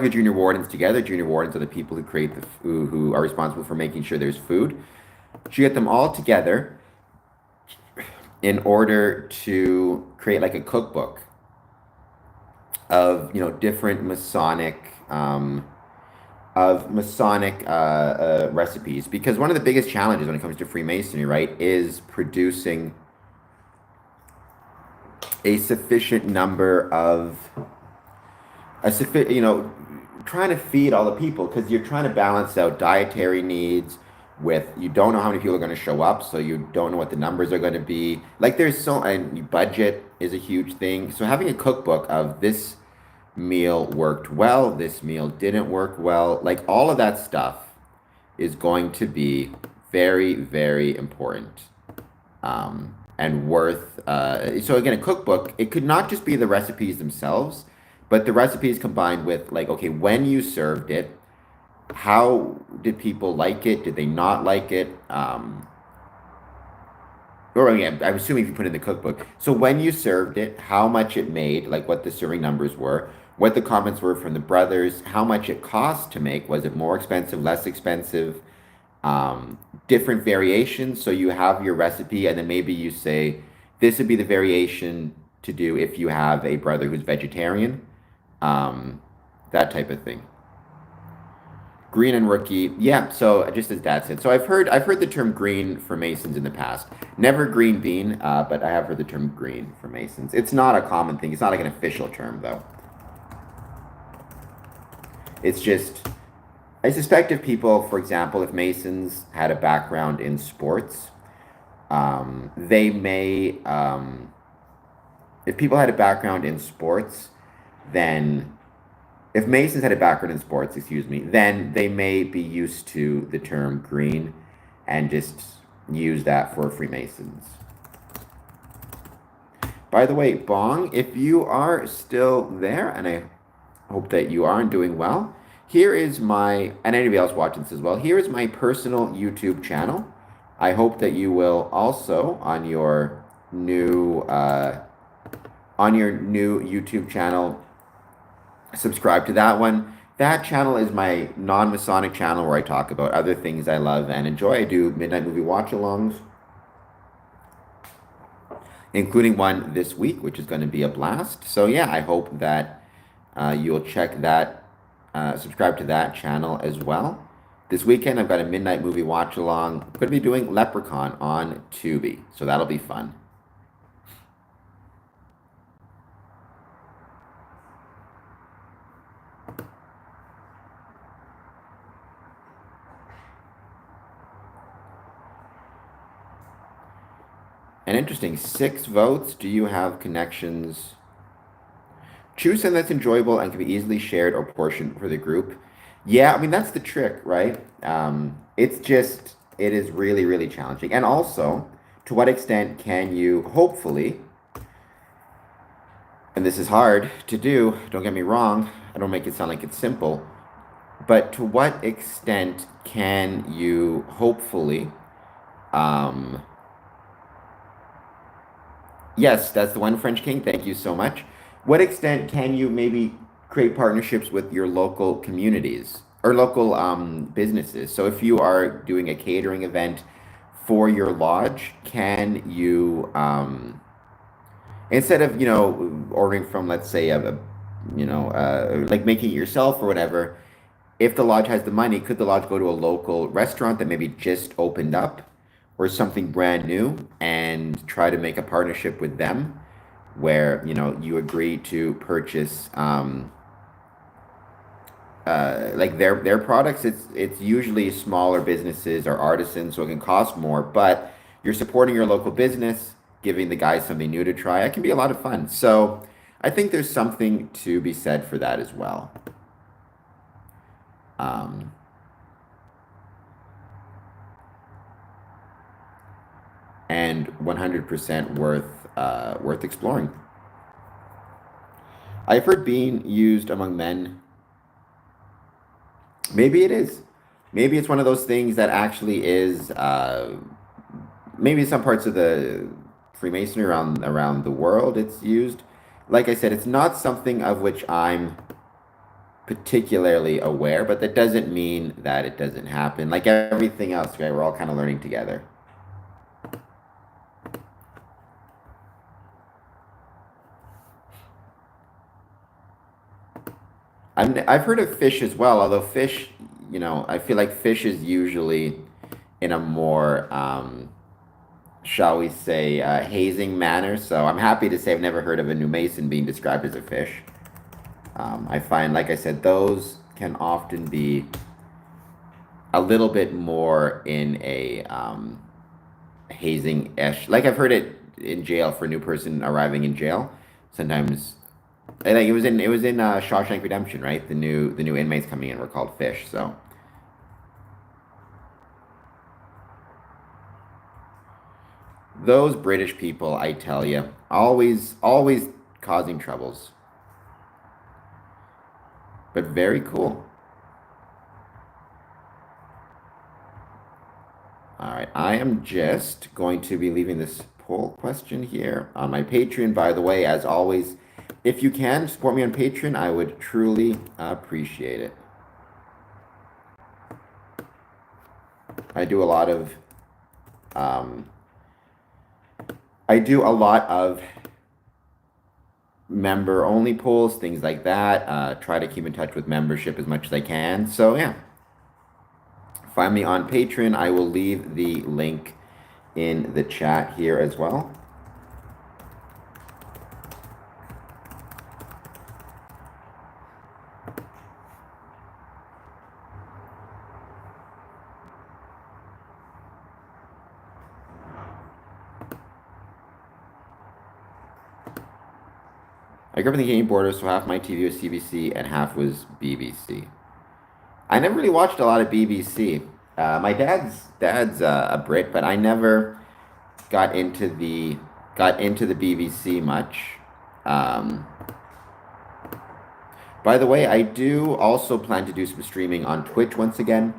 Speaker 1: junior wardens together. Junior wardens are the people who create who are responsible for making sure there's food. You should get them all together in order to create like a cookbook of different Masonic recipes, because one of the biggest challenges when it comes to Freemasonry, right, is producing a sufficient number of a sufficient trying to feed all the people, because you're trying to balance out dietary needs with, you don't know how many people are going to show up, so you don't know what the numbers are going to be. Like and budget is a huge thing. So having a cookbook of this meal worked well, this meal didn't work well, like all of that stuff is going to be very, very important, and worth. So again, a cookbook, it could not just be the recipes themselves, but the recipes combined with, like, okay, when you served it, how did people like it? Did they not like it? Or yeah, I'm assuming if you put in the cookbook. So when you served it, how much it made, like what the serving numbers were, what the comments were from the brothers, how much it cost to make. Was it more expensive, less expensive? Different variations. So you have your recipe, and then maybe you say, this would be the variation to do if you have a brother who's vegetarian, that type of thing. Green and rookie, yeah. So just as Dad said, so I've heard the term green for Masons in the past. Never green bean, but I have heard the term green for Masons. It's not a common thing. It's not like an official term though. It's just, I suspect if people, for example, if Masons had a background in sports, they may, if people had a background in sports, then if Masons had a background in sports, excuse me, then they may be used to the term green and just use that for Freemasons. By the way, Bong, if you are still there, and I hope that you are and doing well, here is my, and anybody else watching this as well, here is my personal YouTube channel. I hope that you will also on your new YouTube channel, subscribe to that one. That channel is my non-Masonic channel where I talk about other things I love and enjoy. I do midnight movie watch-alongs, including one this week, which is going to be a blast. So yeah, I hope that you'll check that, subscribe to that channel as well. This weekend, I've got a midnight movie watch-along. I'm going to be doing Leprechaun on Tubi, so that'll be fun. And interesting, 6 votes. Do you have connections? Choose something that's enjoyable and can be easily shared or portioned for the group. Yeah, I mean, that's the trick, right? It is really, really challenging. And also, to what extent can you hopefully, and this is hard to do, don't get me wrong, I don't make it sound like it's simple, but to what extent can you hopefully, Yes, that's the one, French King. Thank you so much. What extent can you maybe create partnerships with your local communities or local businesses? So if you are doing a catering event for your lodge, can you instead of ordering from, let's say, like making it yourself or whatever, if the lodge has the money, could the lodge go to a local restaurant that maybe just opened up or something brand new and try to make a partnership with them where, you agree to purchase like their products? It's usually smaller businesses or artisans, so it can cost more, but you're supporting your local business, giving the guys something new to try. It can be a lot of fun. So I think there's something to be said for that as well. Um, and 100% worth exploring. I've heard being used among men. Maybe it is. Maybe it's one of those things that actually is. Maybe some parts of the Freemasonry around the world it's used. Like I said, it's not something of which I'm particularly aware, but that doesn't mean that it doesn't happen. Like everything else, right? We're all kind of learning together. I've heard of fish as well, although fish, I feel like fish is usually in a more, shall we say, hazing manner. So I'm happy to say I've never heard of a new Mason being described as a fish. I find, like I said, those can often be a little bit more in a hazing-ish. Like I've heard it in jail for a new person arriving in jail. Sometimes, I think it was in Shawshank Redemption, right? The new inmates coming in were called fish. So those British people, I tell you, always causing troubles, but very cool. All right, I am just going to be leaving this poll question here on my Patreon. By the way, as always, if you can support me on Patreon, I would truly appreciate it. I do a lot of um, I do a lot of member only polls, things like that. Try to keep in touch with membership as much as I can. So yeah, find me on Patreon. I will leave the link in the chat here as well. I grew up in the Canadian border, so half my TV was CBC and half was BBC. I never really watched a lot of BBC. My dad's a Brit, but I never got into the got into the BBC much. Um, by the way, I do also plan to do some streaming on Twitch once again.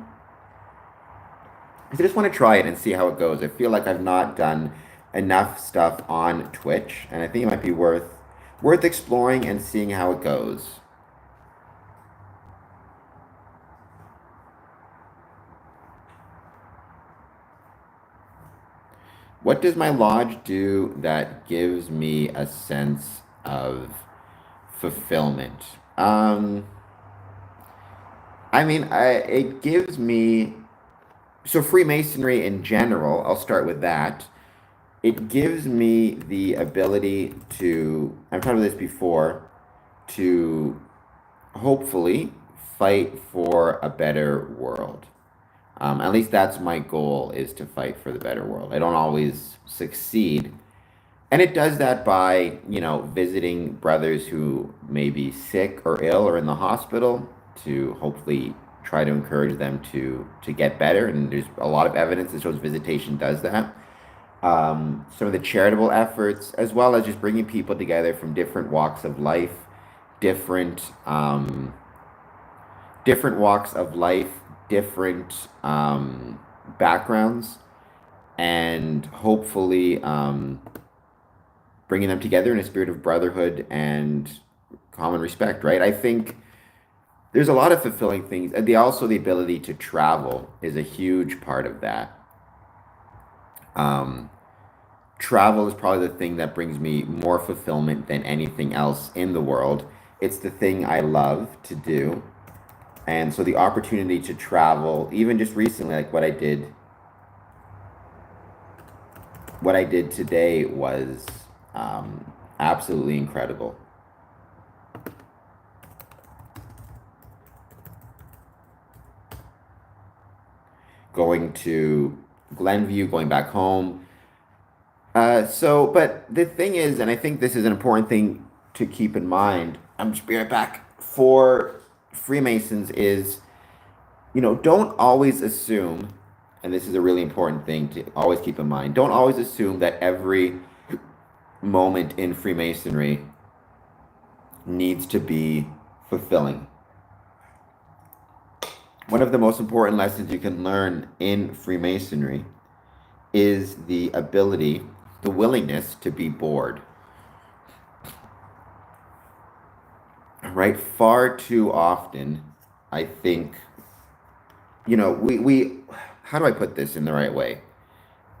Speaker 1: I just want to try it and see how it goes. I feel like I've not done enough stuff on Twitch, and I think it might be worth exploring and seeing how it goes. What does my lodge do that gives me a sense of fulfillment? I mean, it gives me so Freemasonry in general. I'll start with that. It gives me the ability to. I've talked about this before. To hopefully fight for a better world. At least that's my goal, is to fight for the better world. I don't always succeed. And it does that by, visiting brothers who may be sick or ill or in the hospital to hopefully try to encourage them to get better. And there's a lot of evidence that shows visitation does that. Some of the charitable efforts, as well as just bringing people together from different walks of life, different different walks of life, different backgrounds, and hopefully bringing them together in a spirit of brotherhood and common respect, right? I think there's a lot of fulfilling things, and the ability to travel is a huge part of that. Um, Travel is probably the thing that brings me more fulfillment than anything else in the world. It's the thing I love to do. And so the opportunity to travel, even just recently, like what I did today was absolutely incredible. Going to Glenview, going back home. But the thing is, and I think this is an important thing to keep in mind, I'm just be right back, for Freemasons is, don't always assume, and this is a really important thing to always keep in mind, don't always assume that every moment in Freemasonry needs to be fulfilling. One of the most important lessons you can learn in Freemasonry is the ability, the willingness to be bored. Right? Far too often, I think, we how do I put this in the right way?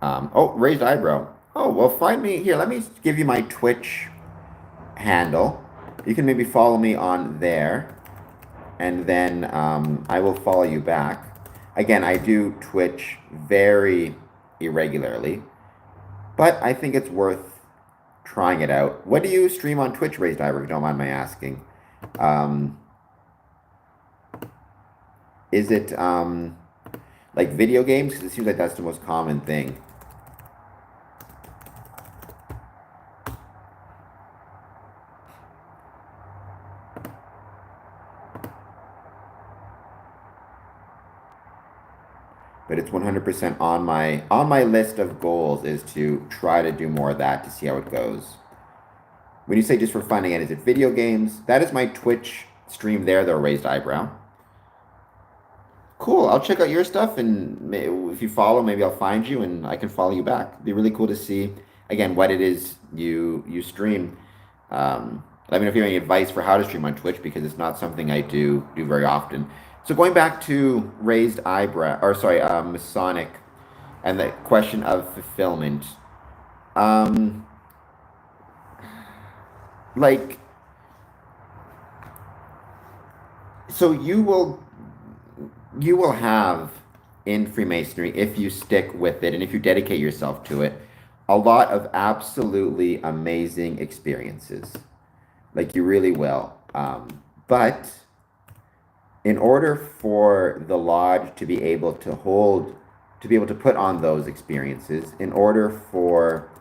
Speaker 1: Raised eyebrow. Oh, well, find me here. Let me give you my Twitch handle. You can maybe follow me on there, and then I will follow you back. Again, I do Twitch very irregularly, but I think it's worth trying it out. What do you stream on Twitch, Raised Eyebrow, if you don't mind my asking? Is it like video games? Because it seems like that's the most common thing. But it's 100% on my list of goals is to try to do more of that to see how it goes. When you say just for fun, again, is it video games? That is my Twitch stream there, though, Raised Eyebrow. Cool. I'll check out your stuff, and if you follow, maybe I'll find you, and I can follow you back. It'd be really cool to see, again, what it is you stream. Let me know if you have any advice for how to stream on Twitch, because it's not something I do very often. So going back to Raised Eyebrow, or sorry, Masonic, and the question of fulfillment. Like, so you will have in Freemasonry, if you stick with it and if you dedicate yourself to it, a lot of absolutely amazing experiences. Like, you really will. But in order for the lodge to be able to put on those experiences, in order for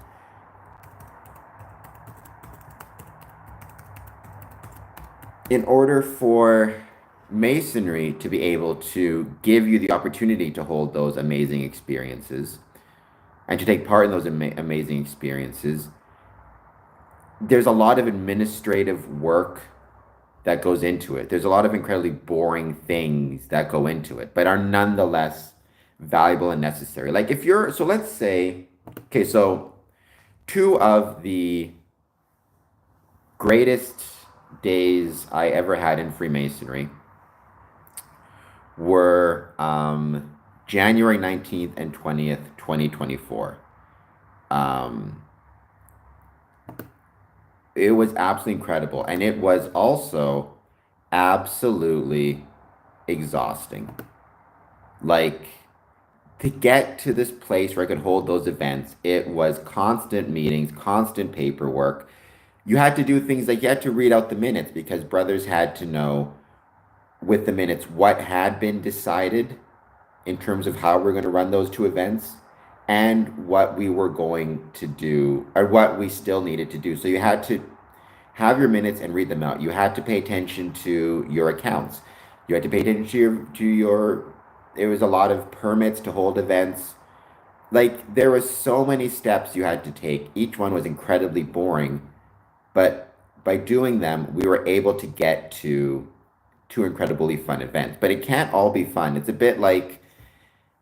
Speaker 1: Masonry to be able to give you the opportunity to hold those amazing experiences and to take part in those amazing experiences, there's a lot of administrative work that goes into it. There's a lot of incredibly boring things that go into it, but are nonetheless valuable and necessary. Like, so let's say, okay, so two of the greatest days I ever had in Freemasonry were January 19th and 20th, 2024. It was absolutely incredible, and it was also absolutely exhausting. Like, to get to this place where I could hold those events, it was constant meetings, constant paperwork. You had to do things like you had to read out the minutes, because brothers had to know with the minutes what had been decided in terms of how we're going to run those two events and what we were going to do, or what we still needed to do. So you had to have your minutes and read them out. You had to pay attention to your accounts. You had to pay attention to your there was a lot of permits to hold events. Like, there was so many steps you had to take. Each one was incredibly boring, but by doing them, we were able to get to two incredibly fun events. But it can't all be fun. It's a bit like,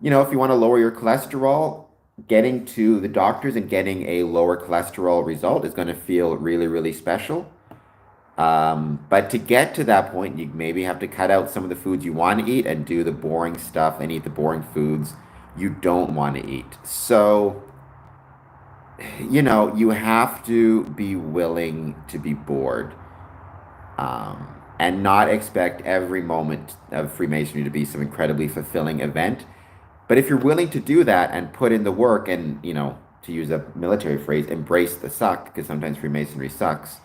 Speaker 1: if you want to lower your cholesterol, getting to the doctors and getting a lower cholesterol result is going to feel really, really special. But to get to that point, you maybe have to cut out some of the foods you want to eat and do the boring stuff and eat the boring foods you don't want to eat. So, you have to be willing to be bored, and not expect every moment of Freemasonry to be some incredibly fulfilling event. But if you're willing to do that and put in the work and, to use a military phrase, embrace the suck, because sometimes Freemasonry sucks,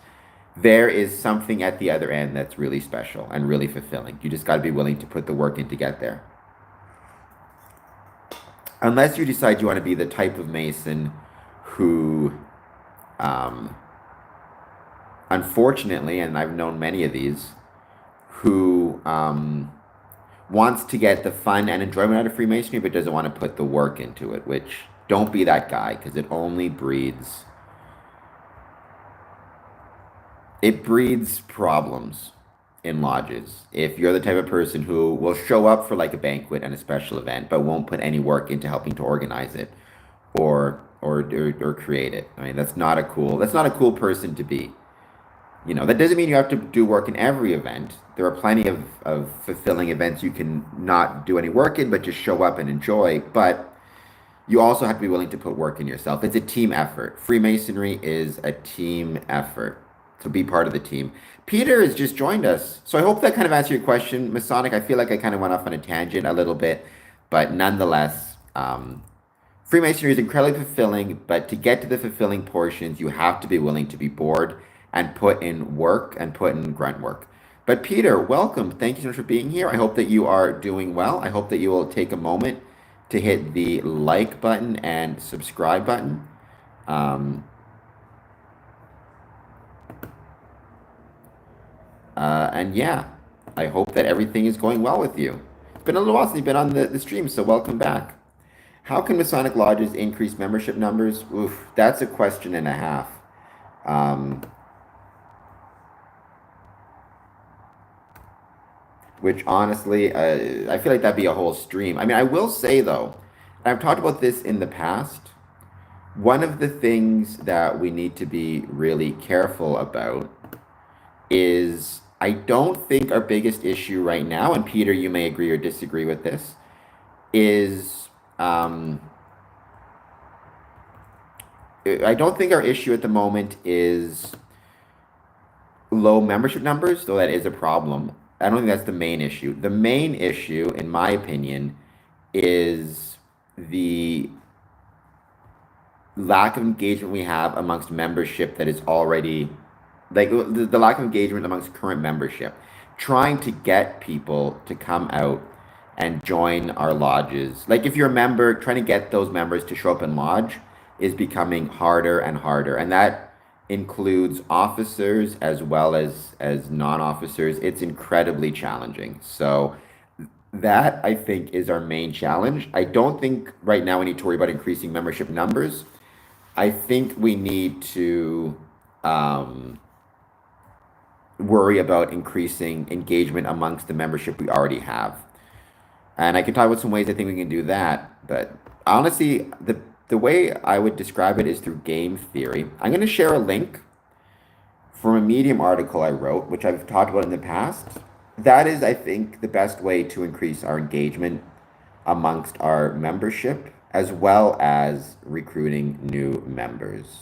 Speaker 1: there is something at the other end that's really special and really fulfilling. You just got to be willing to put the work in to get there. Unless you decide you want to be the type of Mason who, um, unfortunately, and I've known many of these, who wants to get the fun and enjoyment out of Freemasonry but doesn't want to put the work into it, which don't be that guy, because it breeds problems in lodges. If you're the type of person who will show up for like a banquet and a special event but won't put any work into helping to organize it or create it. I mean, that's not a cool person to be. That doesn't mean you have to do work in every event. There are plenty of fulfilling events you can not do any work in, but just show up and enjoy. But you also have to be willing to put work in yourself. It's a team effort. Freemasonry is a team effort. So be part of the team. Peter has just joined us. So I hope that kind of answered your question, Masonic. I feel like I kind of went off on a tangent a little bit, but nonetheless, Freemasonry is incredibly fulfilling, but to get to the fulfilling portions, you have to be willing to be bored and put in work and put in grunt work. But Peter, welcome. Thank you so much for being here. I hope that you are doing well. I hope that you will take a moment to hit the like button and subscribe button. Um, and yeah, I hope that everything is going well with you. It's been a little while since you've been on the stream, so welcome back. How can Masonic lodges increase membership numbers? Oof, that's a question and a half. Um, which honestly, I feel like that'd be a whole stream. I mean, I will say though, and I've talked about this in the past, one of the things that we need to be really careful about is I don't think our biggest issue right now, and Peter, you may agree or disagree with this, is I don't think our issue at the moment is low membership numbers, though that is a problem. I don't think that's the main issue. The main issue, in my opinion, is the lack of engagement we have amongst membership that is already, like the lack of engagement amongst current membership. Trying to get people to come out and join our lodges. Like if you're a member, trying to get those members to show up in lodge is becoming harder and harder. And that includes officers as well as non-officers. It's incredibly challenging. So that I think is our main challenge. I don't think right now we need to worry about increasing membership numbers. I think we need to worry about increasing engagement amongst the membership we already have. And I can talk about some ways I think we can do that. But honestly, the way I would describe it is through game theory. I'm going to share a link from a Medium article I wrote, which I've talked about in the past. That is, I think, the best way to increase our engagement amongst our membership, as well as recruiting new members.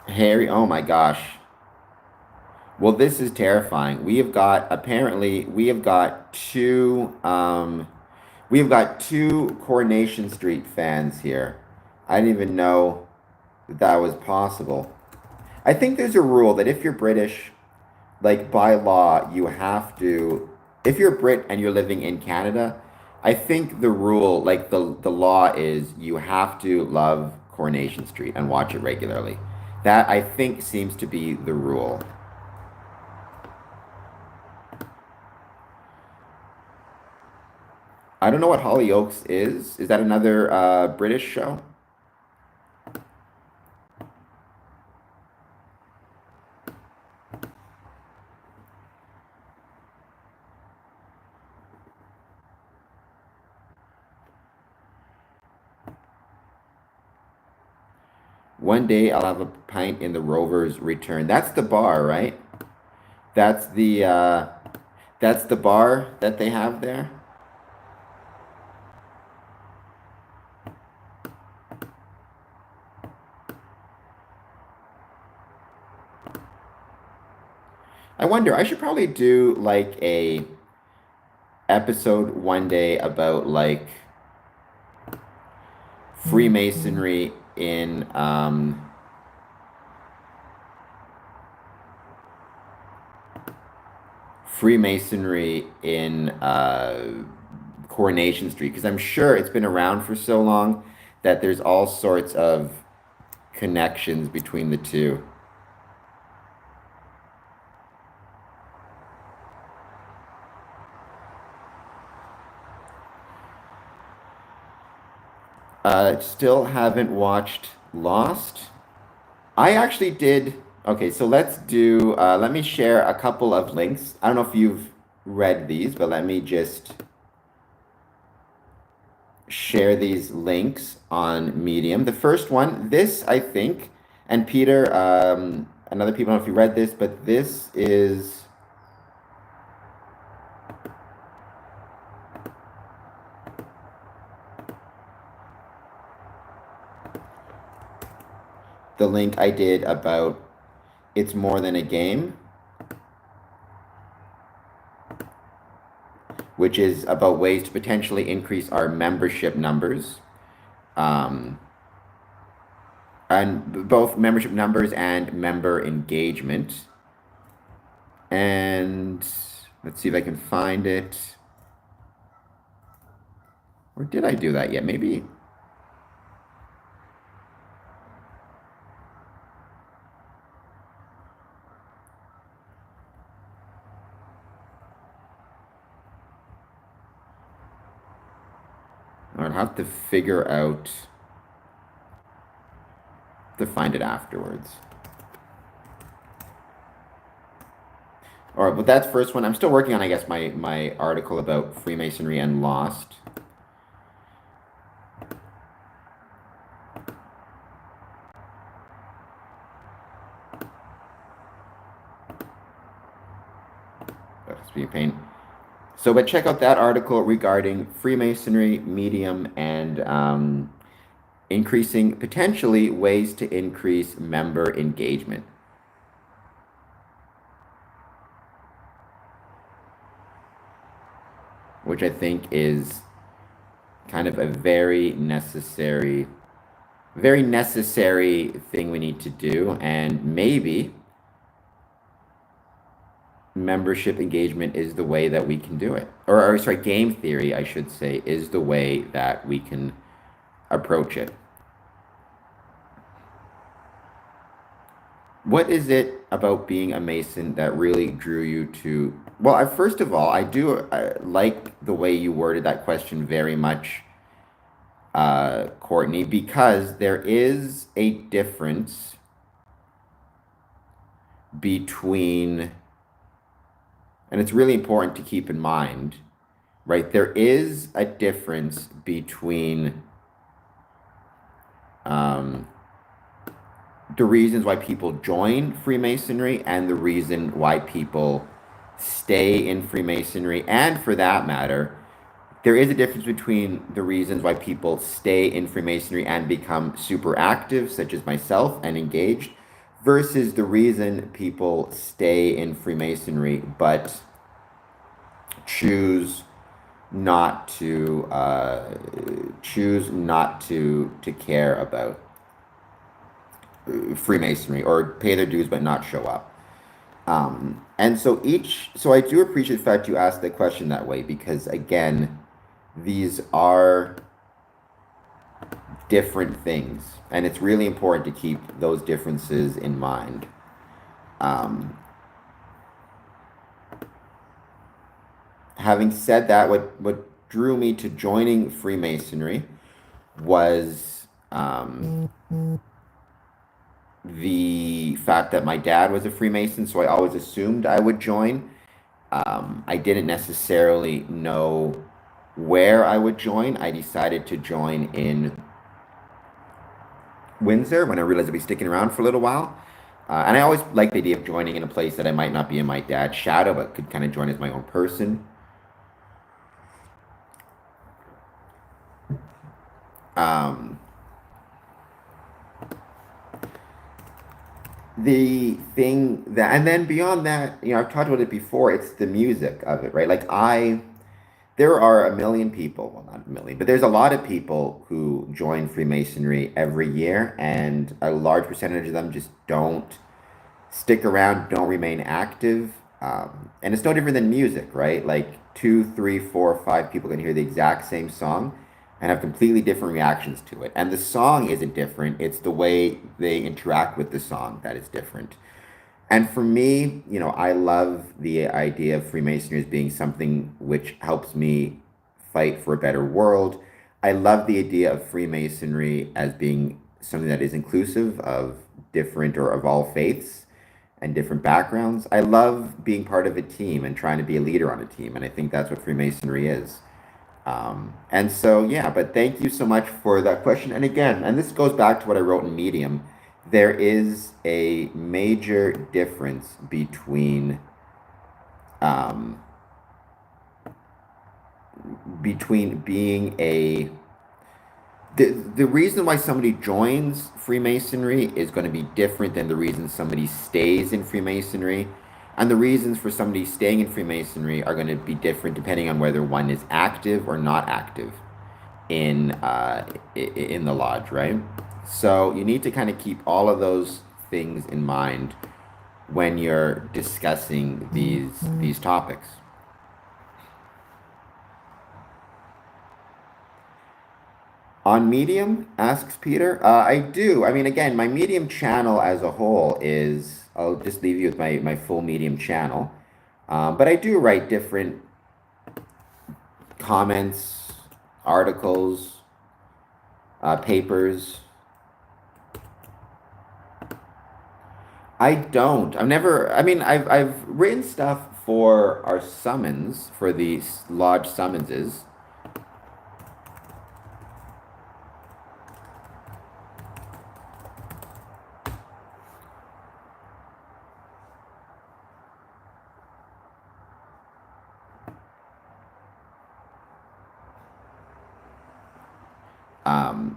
Speaker 1: Harry, oh my gosh. Well, this is terrifying. We have got two Coronation Street fans here. I didn't even know that was possible. I think there's a rule that if you're British, like by law, you have to, if you're Brit and you're living in Canada, I think the rule, like the law is you have to love Coronation Street and watch it regularly. That I think seems to be the rule. I don't know what Hollyoaks is. Is that another British show? One day I'll have a pint in the Rover's Return. That's the bar, right? That's the uh, that's the bar that they have there. I wonder. I should probably do like a episode one day about like Freemasonry in Freemasonry in Coronation Street, because I'm sure it's been around for so long that there's all sorts of connections between the two. Still haven't watched Lost. I actually did. Okay, so let me share a couple of links. I don't know if you've read these, but let me just share these links on Medium. The first one, this I think, and Peter, another people, I don't know if you read this, but this is the link I did about It's More Than a Game, which is about ways to potentially increase our membership numbers. Um, and both membership numbers and member engagement. And let's see if I can find it. Or did I do that yet? Maybe. I'll have to figure out to find it afterwards. All right, but that's first one. I'm still working on, I guess, my article about Freemasonry and Lost. That's be a pain. So, but check out that article regarding Freemasonry, medium, and increasing potentially ways to increase member engagement. Which I think is kind of a very necessary thing we need to do, and maybe membership engagement is the way that we can do it. Or sorry, game theory, I should say, is the way that we can approach it. What is it about being a Mason that really drew you to? Well, first of all, I do like the way you worded that question very much, Courtney, because there is a difference between, and it's really important to keep in mind, right? There is a difference between the reasons why people join Freemasonry and the reason why people stay in Freemasonry. And for that matter, there is a difference between the reasons why people stay in Freemasonry and become super active, such as myself, and engaged, versus the reason people stay in Freemasonry but choose not to care about Freemasonry, or pay their dues but not show up. And so I do appreciate the fact you asked the question that way, because again, these are different things, and it's really important to keep those differences in mind. Having said that, what drew me to joining Freemasonry was the fact that my dad was a Freemason, so I always assumed I would join. I didn't necessarily know where I would join. I decided to join in Windsor when I realized I'd be sticking around for a little while. And I always liked the idea of joining in a place that I might not be in my dad's shadow, but could kind of join as my own person. Um, the thing that, and then beyond that, I've talked about it before, it's the music of it, right? There are a million people, well, not a million, but there's a lot of people who join Freemasonry every year, and a large percentage of them just don't stick around, don't remain active. And it's no different than music, right? Like two, three, four, five people can hear the exact same song and have completely different reactions to it. And the song isn't different, it's the way they interact with the song that is different. And for me, I love the idea of Freemasonry as being something which helps me fight for a better world. I love the idea of Freemasonry as being something that is inclusive of different or of all faiths and different backgrounds. I love being part of a team and trying to be a leader on a team, and I think that's what Freemasonry is. And so, yeah, but thank you so much for that question. And again, and this goes back to what I wrote in Medium, there is a major difference um, between being the reason why somebody joins Freemasonry is going to be different than the reason somebody stays in Freemasonry. And the reasons for somebody staying in Freemasonry are going to be different depending on whether one is active or not active in the lodge, right? So you need to kind of keep all of those things in mind when you're discussing these topics. On Medium, asks Peter. I do. I mean, again, my Medium channel as a whole is, I'll just leave you with my full Medium channel. But I do write different comments, articles, papers. I don't. I've never, I mean, I've written stuff for our summons, for the lodge summonses.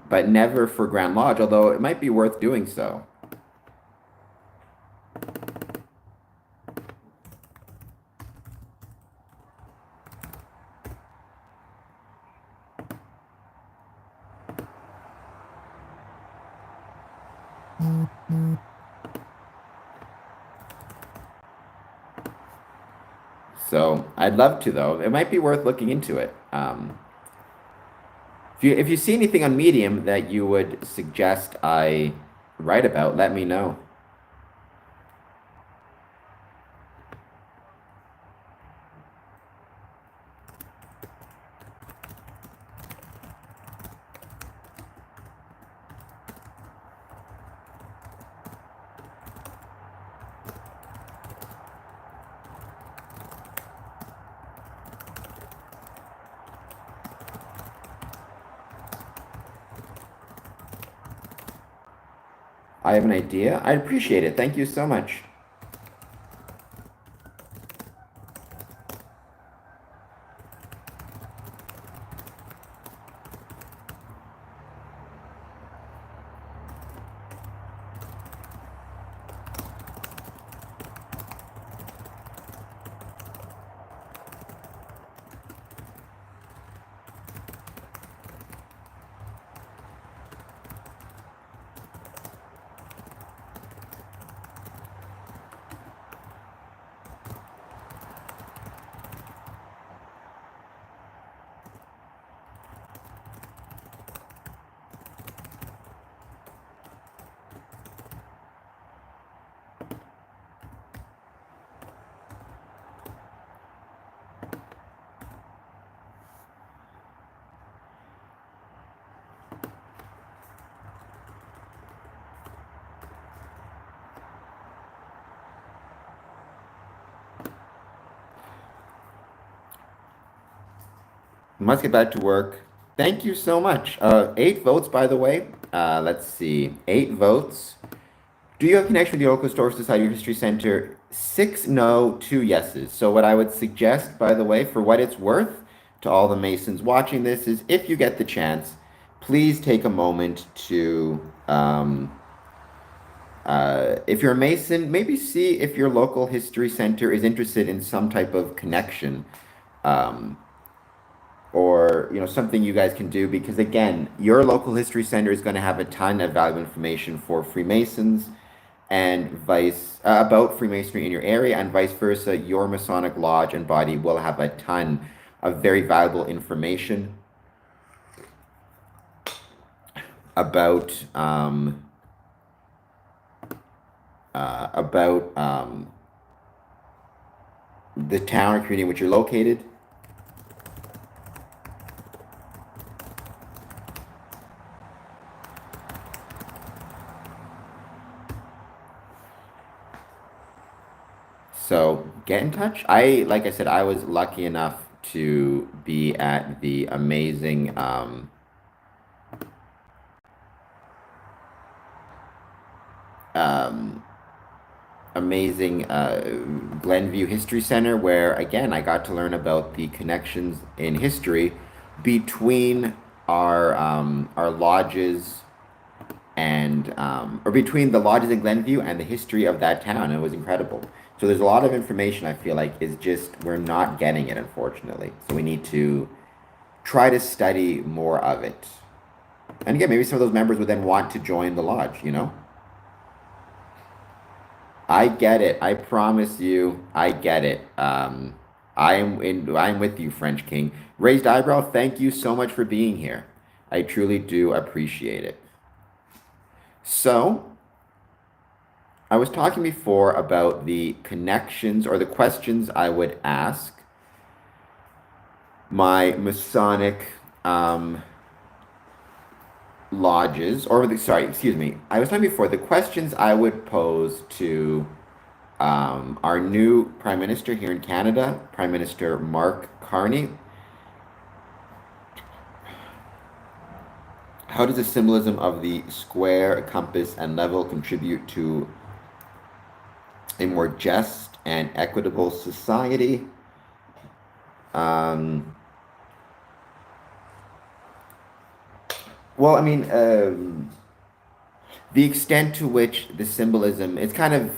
Speaker 1: But never for Grand Lodge, although it might be worth doing so. So I'd love to, though. It might be worth looking into it. If you see anything on Medium that you would suggest I write about, let me know. I have an idea. I'd appreciate it. Thank you so much. Must get back to work. Thank you so much. 8 votes, by the way. Let's see. 8 votes. Do you have connection with the local Historical Society or History Center? 6 no, 2 yeses. So what I would suggest, by the way, for what it's worth to all the Masons watching this is if you get the chance, please take a moment to, if you're a Mason, maybe see if your local History Center is interested in some type of connection. Or something you guys can do, because again, your local history center is going to have a ton of valuable information for Freemasons and vice about Freemasonry in your area, and vice versa. Your Masonic lodge and body will have a ton of very valuable information about the town or community in which you're located. So get in touch. Like I said, I was lucky enough to be at the amazing Glenview History Center, where again I got to learn about the connections in history between our lodges and or between the lodges in Glenview and the history of that town. It was incredible. So there's a lot of information I feel like is just we're not getting it, unfortunately. So we need to try to study more of it. And again, maybe some of those members would then want to join the lodge. I get it. I promise you, I get it. I'm with you, French King. Raised eyebrow, thank you so much for being here. I truly do appreciate it. So, I was talking before about the connections or the questions I would ask my Masonic lodges, excuse me. I was talking before the questions I would pose to our new Prime Minister here in Canada, Prime Minister Mark Carney. How does the symbolism of the square, compass, and level contribute to a more just and equitable society? Well, I mean, the extent to which the symbolism, it's kind of,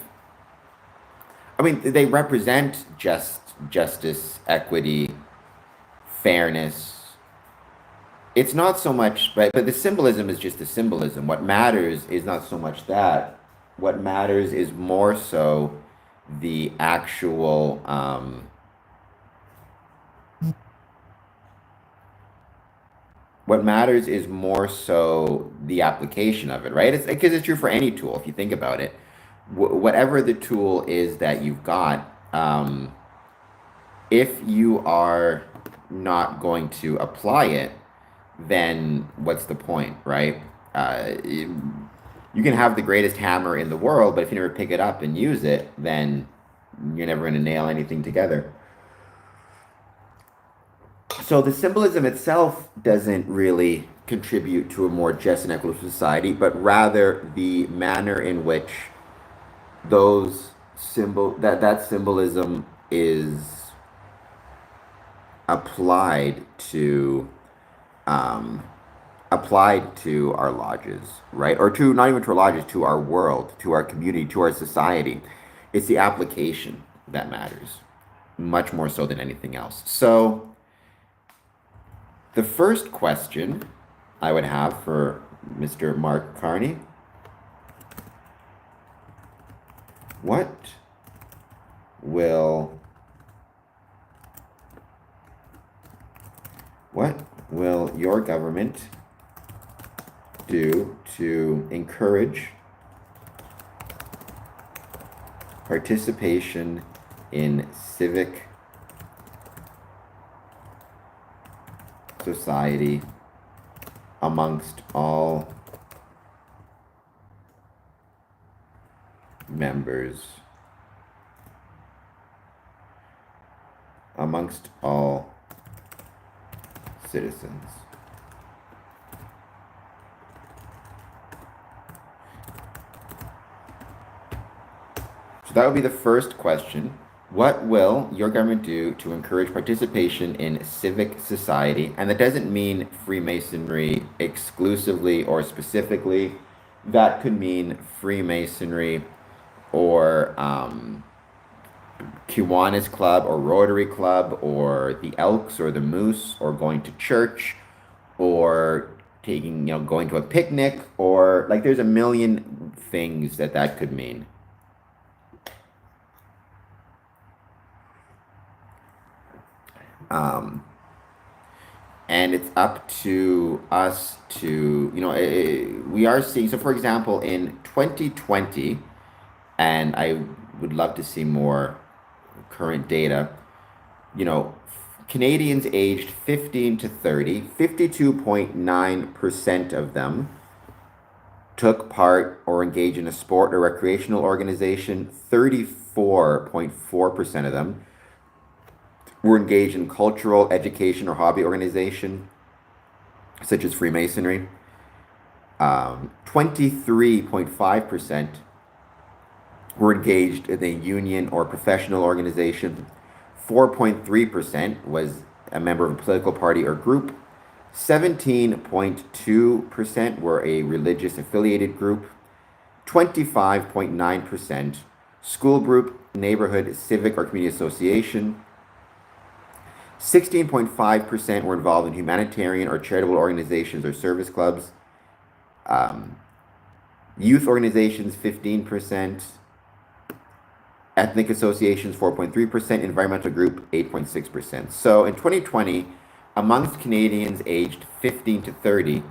Speaker 1: I mean, they represent justice, equity, fairness. It's not so much, but the symbolism is just the symbolism. What matters is not so much that. What matters is more so the actual what matters is more so the application of it, right? It's because it's true for any tool if you think about it. Whatever the tool is that you've got, if you are not going to apply it, then what's the point, right? You can have the greatest hammer in the world, but if you never pick it up and use it, then you're never going to nail anything together. So the symbolism itself doesn't really contribute to a more just and equitable society, but rather the manner in which that symbolism is applied to our lodges, right? Or to not even to our lodges, to our world, to our community, to our society. It's the application that matters, much more so than anything else. So the first question I would have for Mr. Mark Carney, what will your government do to encourage participation in civic society amongst all members, amongst all citizens. So that would be the first question. What will your government do to encourage participation in civic society? And that doesn't mean Freemasonry exclusively or specifically. That could mean Freemasonry or Kiwanis Club or Rotary Club or the Elks or the Moose or going to church or taking, going to a picnic or like there's a million things that could mean. And it's up to us to, we are seeing, so for example, in 2020, and I would love to see more current data, Canadians aged 15 to 30, 52.9% of them took part or engaged in a sport or recreational organization. 34.4% of them were engaged in cultural, education, or hobby organization, such as Freemasonry. 23.5% were engaged in a union or professional organization. 4.3% was a member of a political party or group. 17.2% were a religious affiliated group. 25.9% school group, neighborhood, civic, or community association. 16.5% were involved in humanitarian or charitable organizations or service clubs. Youth organizations, 15%. Ethnic associations, 4.3%. Environmental group, 8.6%. So in 2020, amongst Canadians aged 15 to 30,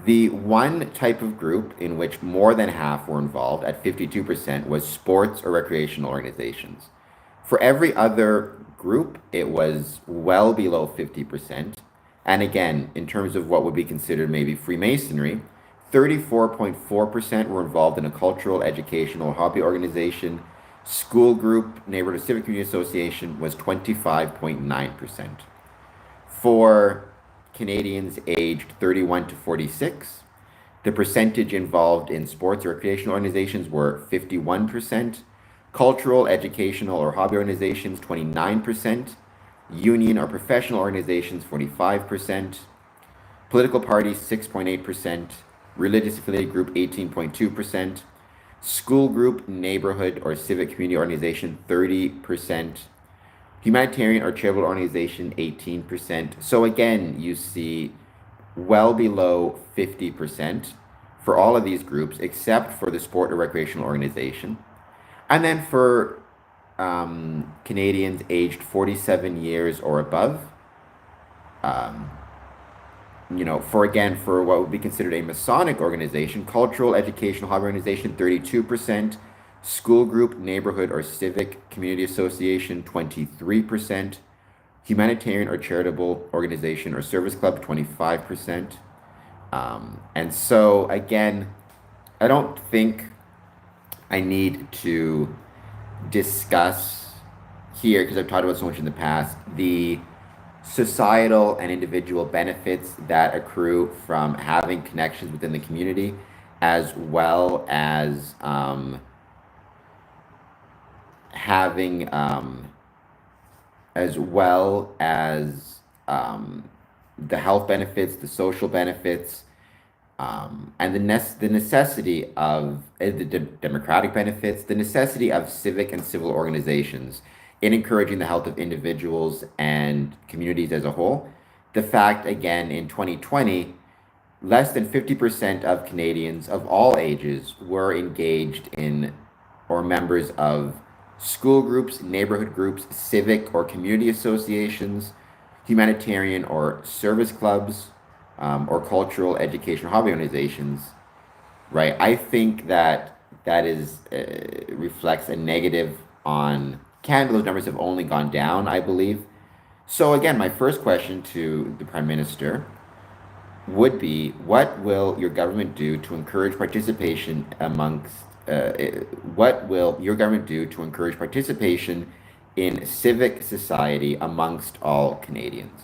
Speaker 1: the one type of group in which more than half were involved, at 52%, was sports or recreational organizations. For every other group, it was well below 50%. And again, in terms of what would be considered maybe Freemasonry, 34.4% were involved in a cultural, educational, hobby organization. School group, neighborhood civic community association was 25.9%. For Canadians aged 31 to 46, the percentage involved in sports or recreational organizations were 51%. Cultural, educational, or hobby organizations, 29%. Union or professional organizations, 45%. Political parties, 6.8%. Religious affiliated group, 18.2%. School group, neighborhood, or civic community organization, 30%. Humanitarian or charitable organization, 18%. So again, you see well below 50% for all of these groups, except for the sport or recreational organization. And then for Canadians aged 47 years or above, for what would be considered a Masonic organization, cultural, educational, hobby organization, 32%, school group, neighborhood, or civic community association, 23%, humanitarian or charitable organization or service club, 25%. And so, again, I don't think I need to discuss here, because I've talked about so much in the past, the societal and individual benefits that accrue from having connections within the community, as well as the health benefits, the social benefits, and the necessity of the democratic benefits, the necessity of civic and civil organizations in encouraging the health of individuals and communities as a whole. The fact, again, in 2020, less than 50% of Canadians of all ages were engaged in or members of school groups, neighborhood groups, civic or community associations, humanitarian or service clubs, or cultural, educational, hobby organizations, right? I think that reflects a negative on Canada. Those numbers have only gone down, I believe. So again, my first question to the Prime Minister would be, what will your government do to encourage participation in civic society amongst all Canadians?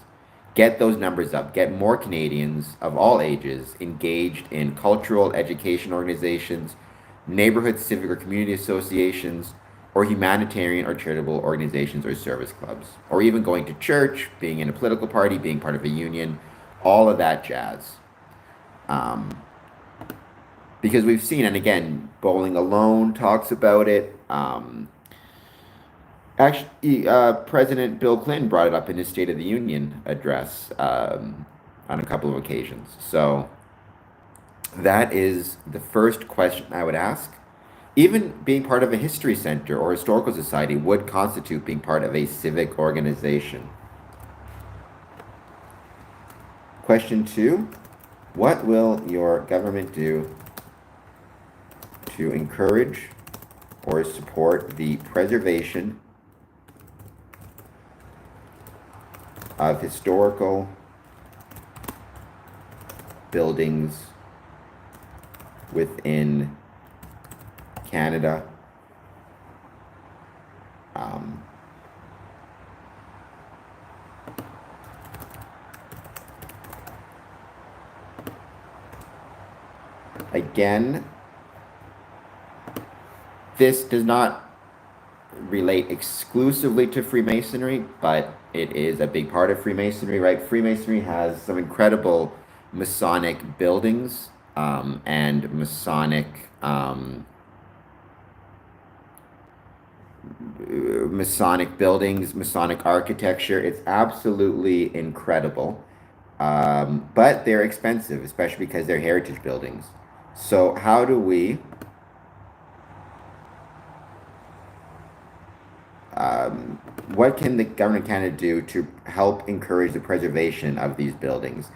Speaker 1: get those numbers up, get more Canadians of all ages engaged in cultural education organizations, neighborhood civic or community associations, or humanitarian or charitable organizations or service clubs, or even going to church, being in a political party, being part of a union, all of that jazz. Because we've seen, and again, Bowling Alone talks about it. Actually, President Bill Clinton brought it up in his State of the Union address on a couple of occasions. So that is the first question I would ask. Even being part of a history center or historical society would constitute being part of a civic organization. Question 2, what will your government do to encourage or support the preservation of historical buildings within Canada? Again, this does not relate exclusively to Freemasonry, but it is a big part of Freemasonry, right? Freemasonry has some incredible Masonic buildings and Masonic buildings, Masonic architecture. It's absolutely incredible, but they're expensive, especially because they're heritage buildings. So how do we what can the government of Canada do to help encourage the preservation of these buildings?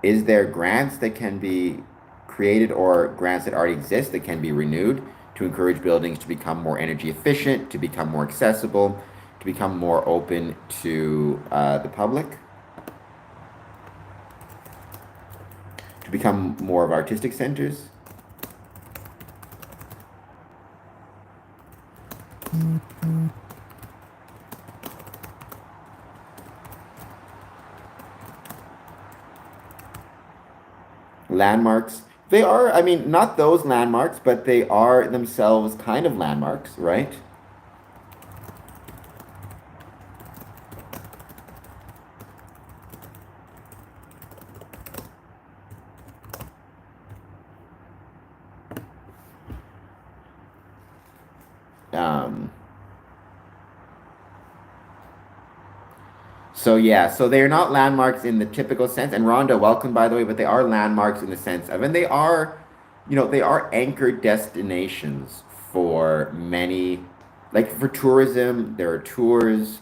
Speaker 1: Is there grants that can be created or grants that already exist that can be renewed to encourage buildings to become more energy efficient, to become more accessible, to become more open to the public, to become more of artistic centers? Landmarks. They are, I mean, not those landmarks, but they are themselves kind of landmarks, right? So yeah, so they're not landmarks in the typical sense. And Rhonda, welcome by the way, but they are landmarks in the sense of, and they are, they are anchored destinations for many, like for tourism. There are tours.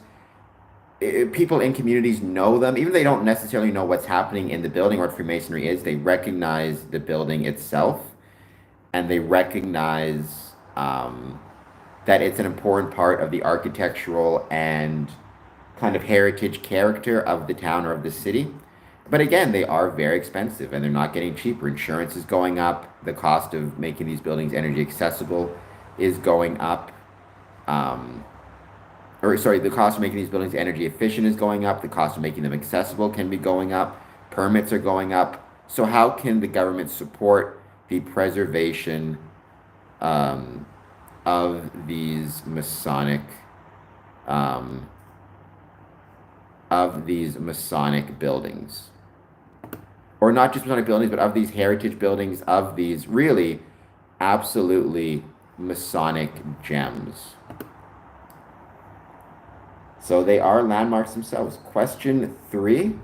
Speaker 1: People in communities know them, even if they don't necessarily know what's happening in the building or what Freemasonry is. They recognize the building itself, and they recognize that it's an important part of the architectural and kind of heritage character of the town or of the city. But again, they are very expensive and they're not getting cheaper. Insurance is going up. The cost of making these buildings energy accessible is going up. The cost of making these buildings energy efficient is going up. The cost of making them accessible can be going up. Permits are going up. So how can the government support the preservation of these Masonic buildings, or not just Masonic buildings, but of these heritage buildings, of these really absolutely Masonic gems? So they are landmarks themselves. Question 3.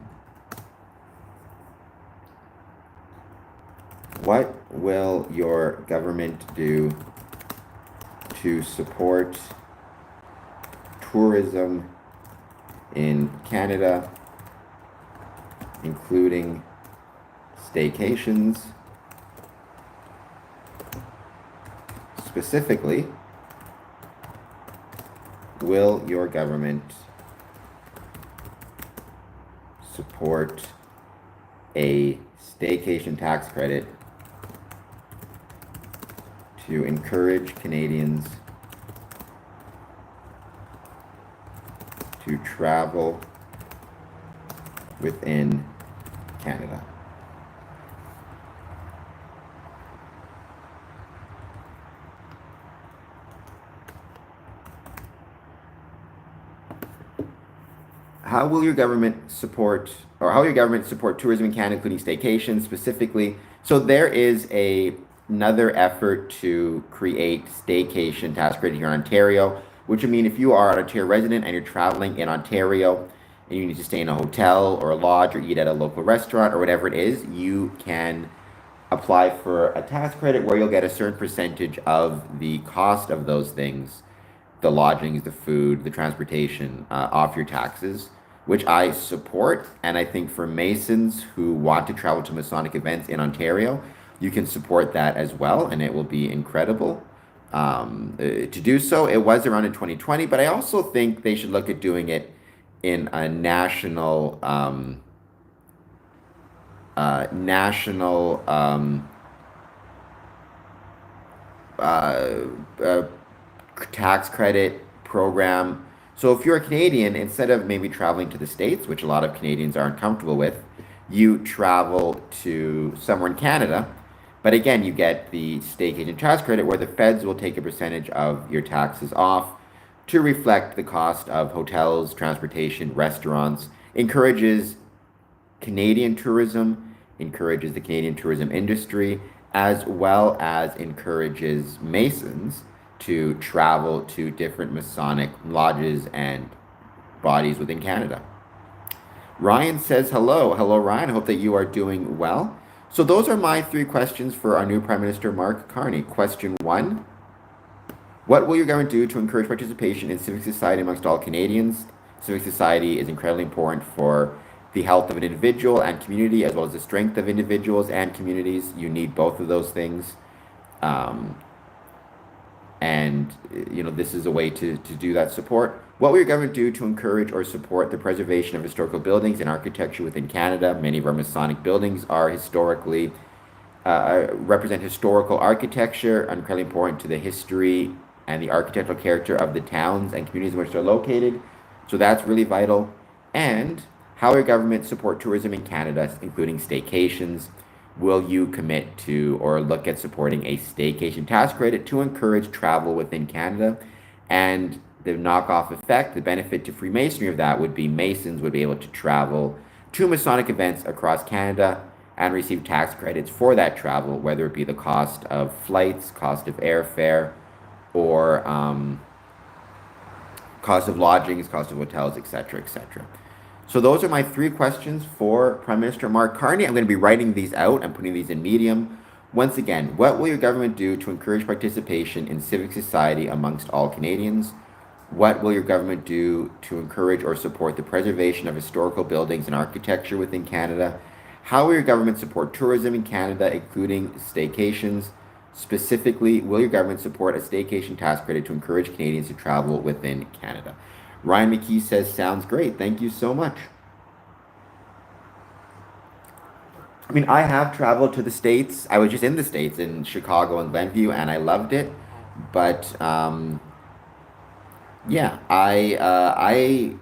Speaker 1: What will your government do to support tourism in Canada, including staycations? Specifically, will your government support a staycation tax credit to encourage Canadians to travel within Canada. How will your government support, or how will your government support tourism in Canada, including staycations specifically? So there is another effort to create staycation tax credit here in Ontario, which would mean if you are an Ontario resident and you're traveling in Ontario and you need to stay in a hotel or a lodge or eat at a local restaurant or whatever it is, you can apply for a tax credit where you'll get a certain percentage of the cost of those things, the lodgings, the food, the transportation, off your taxes, which I support. And I think for Masons who want to travel to Masonic events in Ontario, you can support that as well, and it will be incredible to do so. It was around in 2020, but I also think they should look at doing it in a national national tax credit program. So if you're a Canadian, instead of maybe traveling to the States, which a lot of Canadians aren't comfortable with, you travel to somewhere in Canada. But again, you get the staycation tax credit where the feds will take a percentage of your taxes off to reflect the cost of hotels, transportation, restaurants, encourages Canadian tourism, encourages the Canadian tourism industry, as well as encourages Masons to travel to different Masonic lodges and bodies within Canada. Ryan says hello. Hello, Ryan. I hope that you are doing well. So those are my 3 questions for our new Prime Minister, Mark Carney. Question 1, what will your government do to encourage participation in civic society amongst all Canadians? Civic society is incredibly important for the health of an individual and community, as well as the strength of individuals and communities. You need both of those things. And this is a way to do that support. What will your government do to encourage or support the preservation of historical buildings and architecture within Canada? Many of our Masonic buildings are historically represent historical architecture, incredibly important to the history and the architectural character of the towns and communities in which they're located. So that's really vital. And how will your government support tourism in Canada, including staycations? Will you commit to or look at supporting a staycation tax credit to encourage travel within Canada? And the knockoff effect, the benefit to Freemasonry of that would be Masons would be able to travel to Masonic events across Canada and receive tax credits for that travel, whether it be the cost of flights, cost of airfare, or cost of lodgings, cost of hotels, etc., etc. So those are my 3 questions for Prime Minister Mark Carney. I'm going to be writing these out and putting these in Medium. Once again, what will your government do to encourage participation in civic society amongst all Canadians? What will your government do to encourage or support the preservation of historical buildings and architecture within Canada? How will your government support tourism in Canada, including staycations? Specifically, will your government support a staycation tax credit to encourage Canadians to travel within Canada? Ryan McKee says, sounds great. Thank you so much. I mean, I have traveled to the States. I was just in the States, in Chicago and Glenview, and I loved it. But yeah, I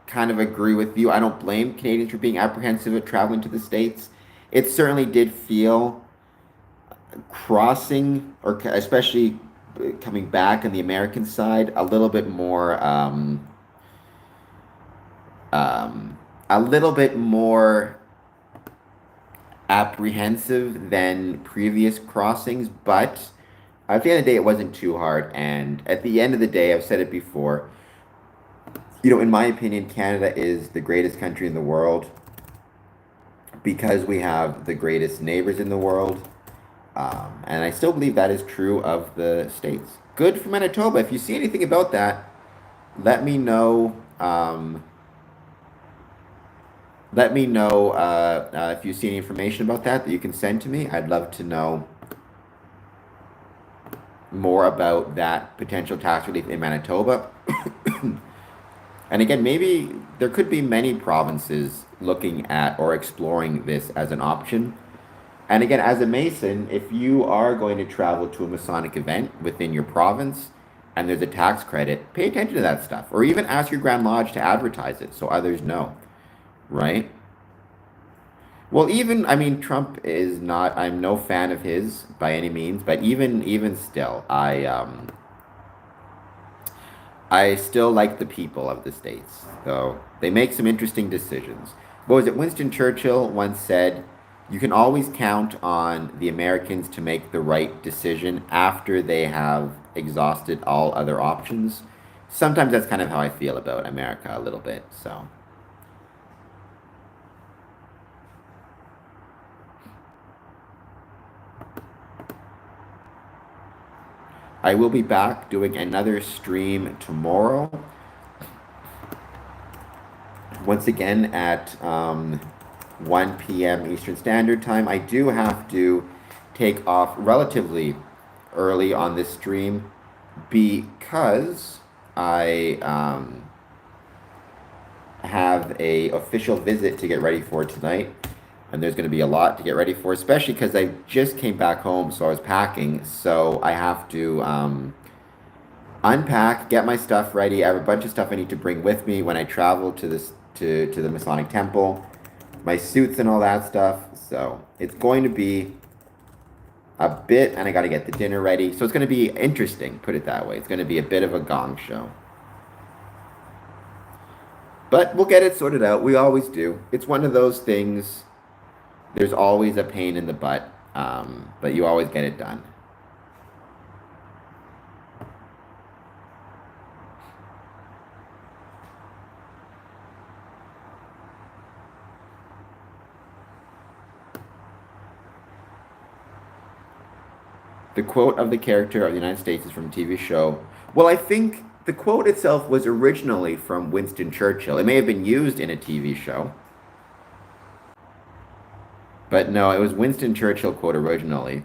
Speaker 1: kind of agree with you. I don't blame Canadians for being apprehensive of traveling to the States. It certainly did feel crossing, or especially coming back on the American side, a little bit more apprehensive than previous crossings, but at the end of the day, it wasn't too hard. And at the end of the day, I've said it before, in my opinion, Canada is the greatest country in the world because we have the greatest neighbors in the world. And I still believe that is true of the States. Good for Manitoba. If you see anything about that, let me know. If you see any information about that you can send to me. I'd love to know more about that potential tax relief in Manitoba. And again, maybe there could be many provinces looking at or exploring this as an option. And again, as a Mason, if you are going to travel to a Masonic event within your province and there's a tax credit, pay attention to that stuff. Or even ask your Grand Lodge to advertise it so others know, right? Well, even I mean, Trump is not. I'm no fan of his by any means, but even still, I still like the people of the states, though they make some interesting decisions. What was it? Winston Churchill once said, "You can always count on the Americans to make the right decision after they have exhausted all other options." Sometimes that's kind of how I feel about America a little bit. So. I will be back doing another stream tomorrow. Once again at 1 p.m. Eastern Standard Time. I do have to take off relatively early on this stream because I have a official visit to get ready for tonight. And there's going to be a lot to get ready for, especially because I just came back home, so I was packing. So I have to unpack, get my stuff ready. I have a bunch of stuff I need to bring with me when I travel to this to the Masonic Temple, my suits and all that stuff. So it's going to be a bit, and I got to get the dinner ready. So it's going to be interesting, put it that way. It's going to be a bit of a gong show. But we'll get it sorted out. We always do. It's one of those things. There's always a pain in the butt, but you always get it done. The quote of the character of the United States is from a TV show. Well, I think the quote itself was originally from Winston Churchill. It may have been used in a TV show. But no, it was Winston Churchill quote originally.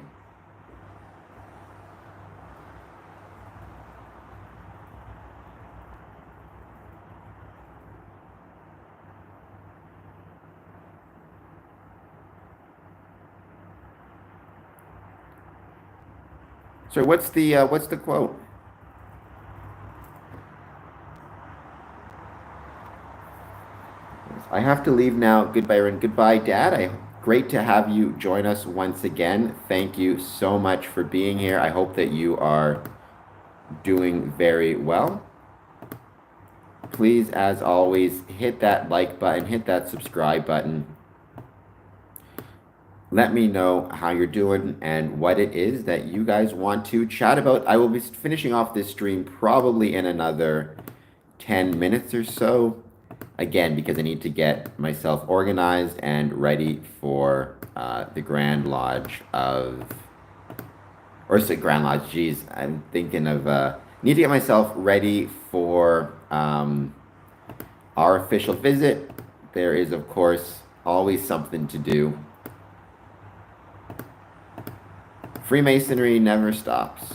Speaker 1: So what's the quote? I have to leave now. Goodbye, Erin. Goodbye, Dad. Great to have you join us once again. Thank you so much for being here. I hope that you are doing very well. Please, as always, hit that like button, hit that subscribe button. Let me know how you're doing and what it is that you guys want to chat about. I will be finishing off this stream probably in another 10 minutes or so. Again, because I need to get myself organized and ready for the Grand Lodge of, or say Grand Lodge, geez, I'm thinking of, need to get myself ready for our official visit. There is, of course, always something to do. Freemasonry never stops.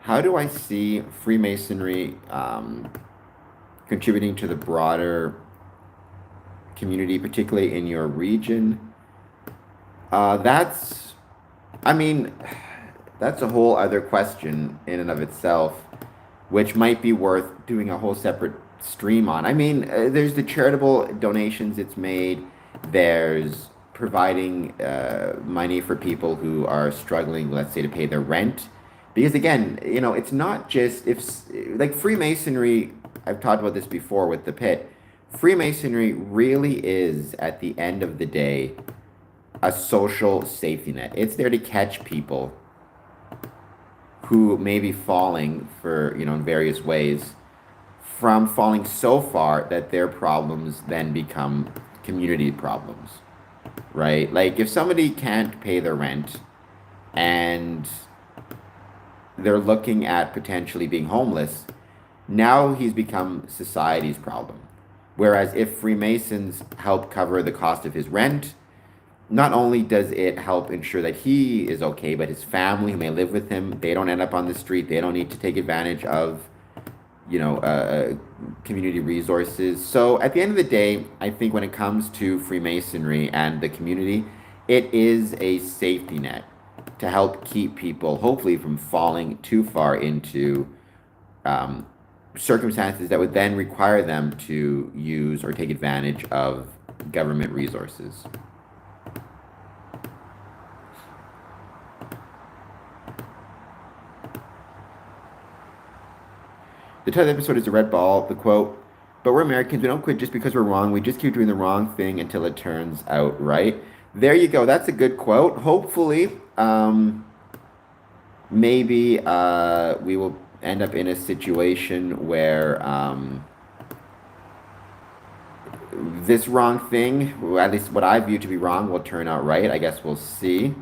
Speaker 1: How do I see Freemasonry contributing to the broader community, particularly in your region? I mean, that's a whole other question in and of itself, which might be worth doing a whole separate stream on. I mean, there's the charitable donations it's made. There's providing money for people who are struggling, let's say, to pay their rent. Because again, it's not just like Freemasonry, I've talked about this before with the pit. Freemasonry really is, at the end of the day, a social safety net. It's there to catch people who may be falling for, in various ways, from falling so far that their problems then become community problems, right? Like if somebody can't pay their rent and they're looking at potentially being homeless, now he's become society's problem. Whereas if Freemasons help cover the cost of his rent, not only does it help ensure that he is okay, but his family who may live with him, they don't end up on the street. They don't need to take advantage of, community resources. So at the end of the day, I think when it comes to Freemasonry and the community, It is a safety net to help keep people, hopefully, from falling too far into um, circumstances that would then require them to use or take advantage of government resources. The title of the episode is The Red Ball, the quote, "But we're Americans, we don't quit just because we're wrong, we just keep doing the wrong thing until it turns out right." There you go, that's a good quote. Hopefully, maybe we will end up in a situation where this wrong thing, at least what I view to be wrong, will turn out right. I guess we'll see.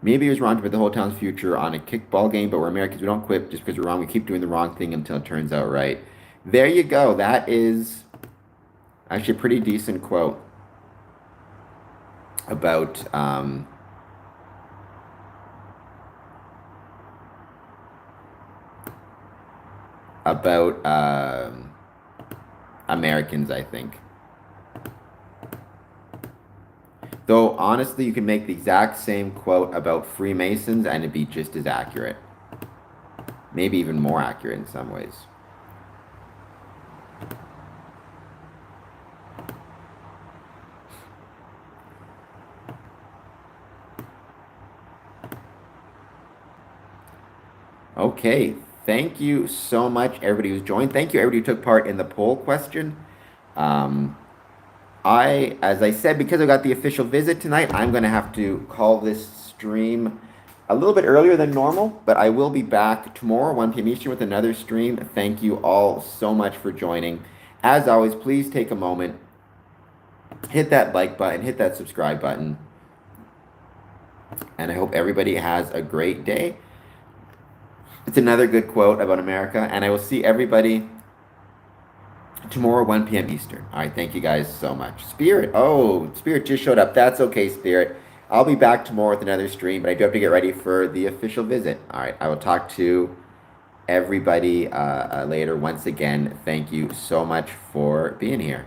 Speaker 1: Maybe it was wrong to put the whole town's future on a kickball game, but we're Americans. We don't quit just because we're wrong. We keep doing the wrong thing until it turns out right. There you go. That is actually a pretty decent quote about Americans, I think. Though, honestly, you can make the exact same quote about Freemasons and it'd be just as accurate. Maybe even more accurate in some ways. Okay, thank you so much, everybody who's joined. Thank you, everybody who took part in the poll question. As I said, because I got the official visit tonight, I'm going to have to call this stream a little bit earlier than normal, but I will be back tomorrow, 1 p.m. Eastern, with another stream. Thank you all so much for joining. As always, please take a moment, hit that like button, hit that subscribe button, and I hope everybody has a great day. It's another good quote about America, and I will see everybody tomorrow, 1 p.m. Eastern. All right, thank you guys so much. Spirit, Spirit just showed up. That's okay, Spirit. I'll be back tomorrow with another stream, but I do have to get ready for the official visit. All right, I will talk to everybody later. Once again, thank you so much for being here.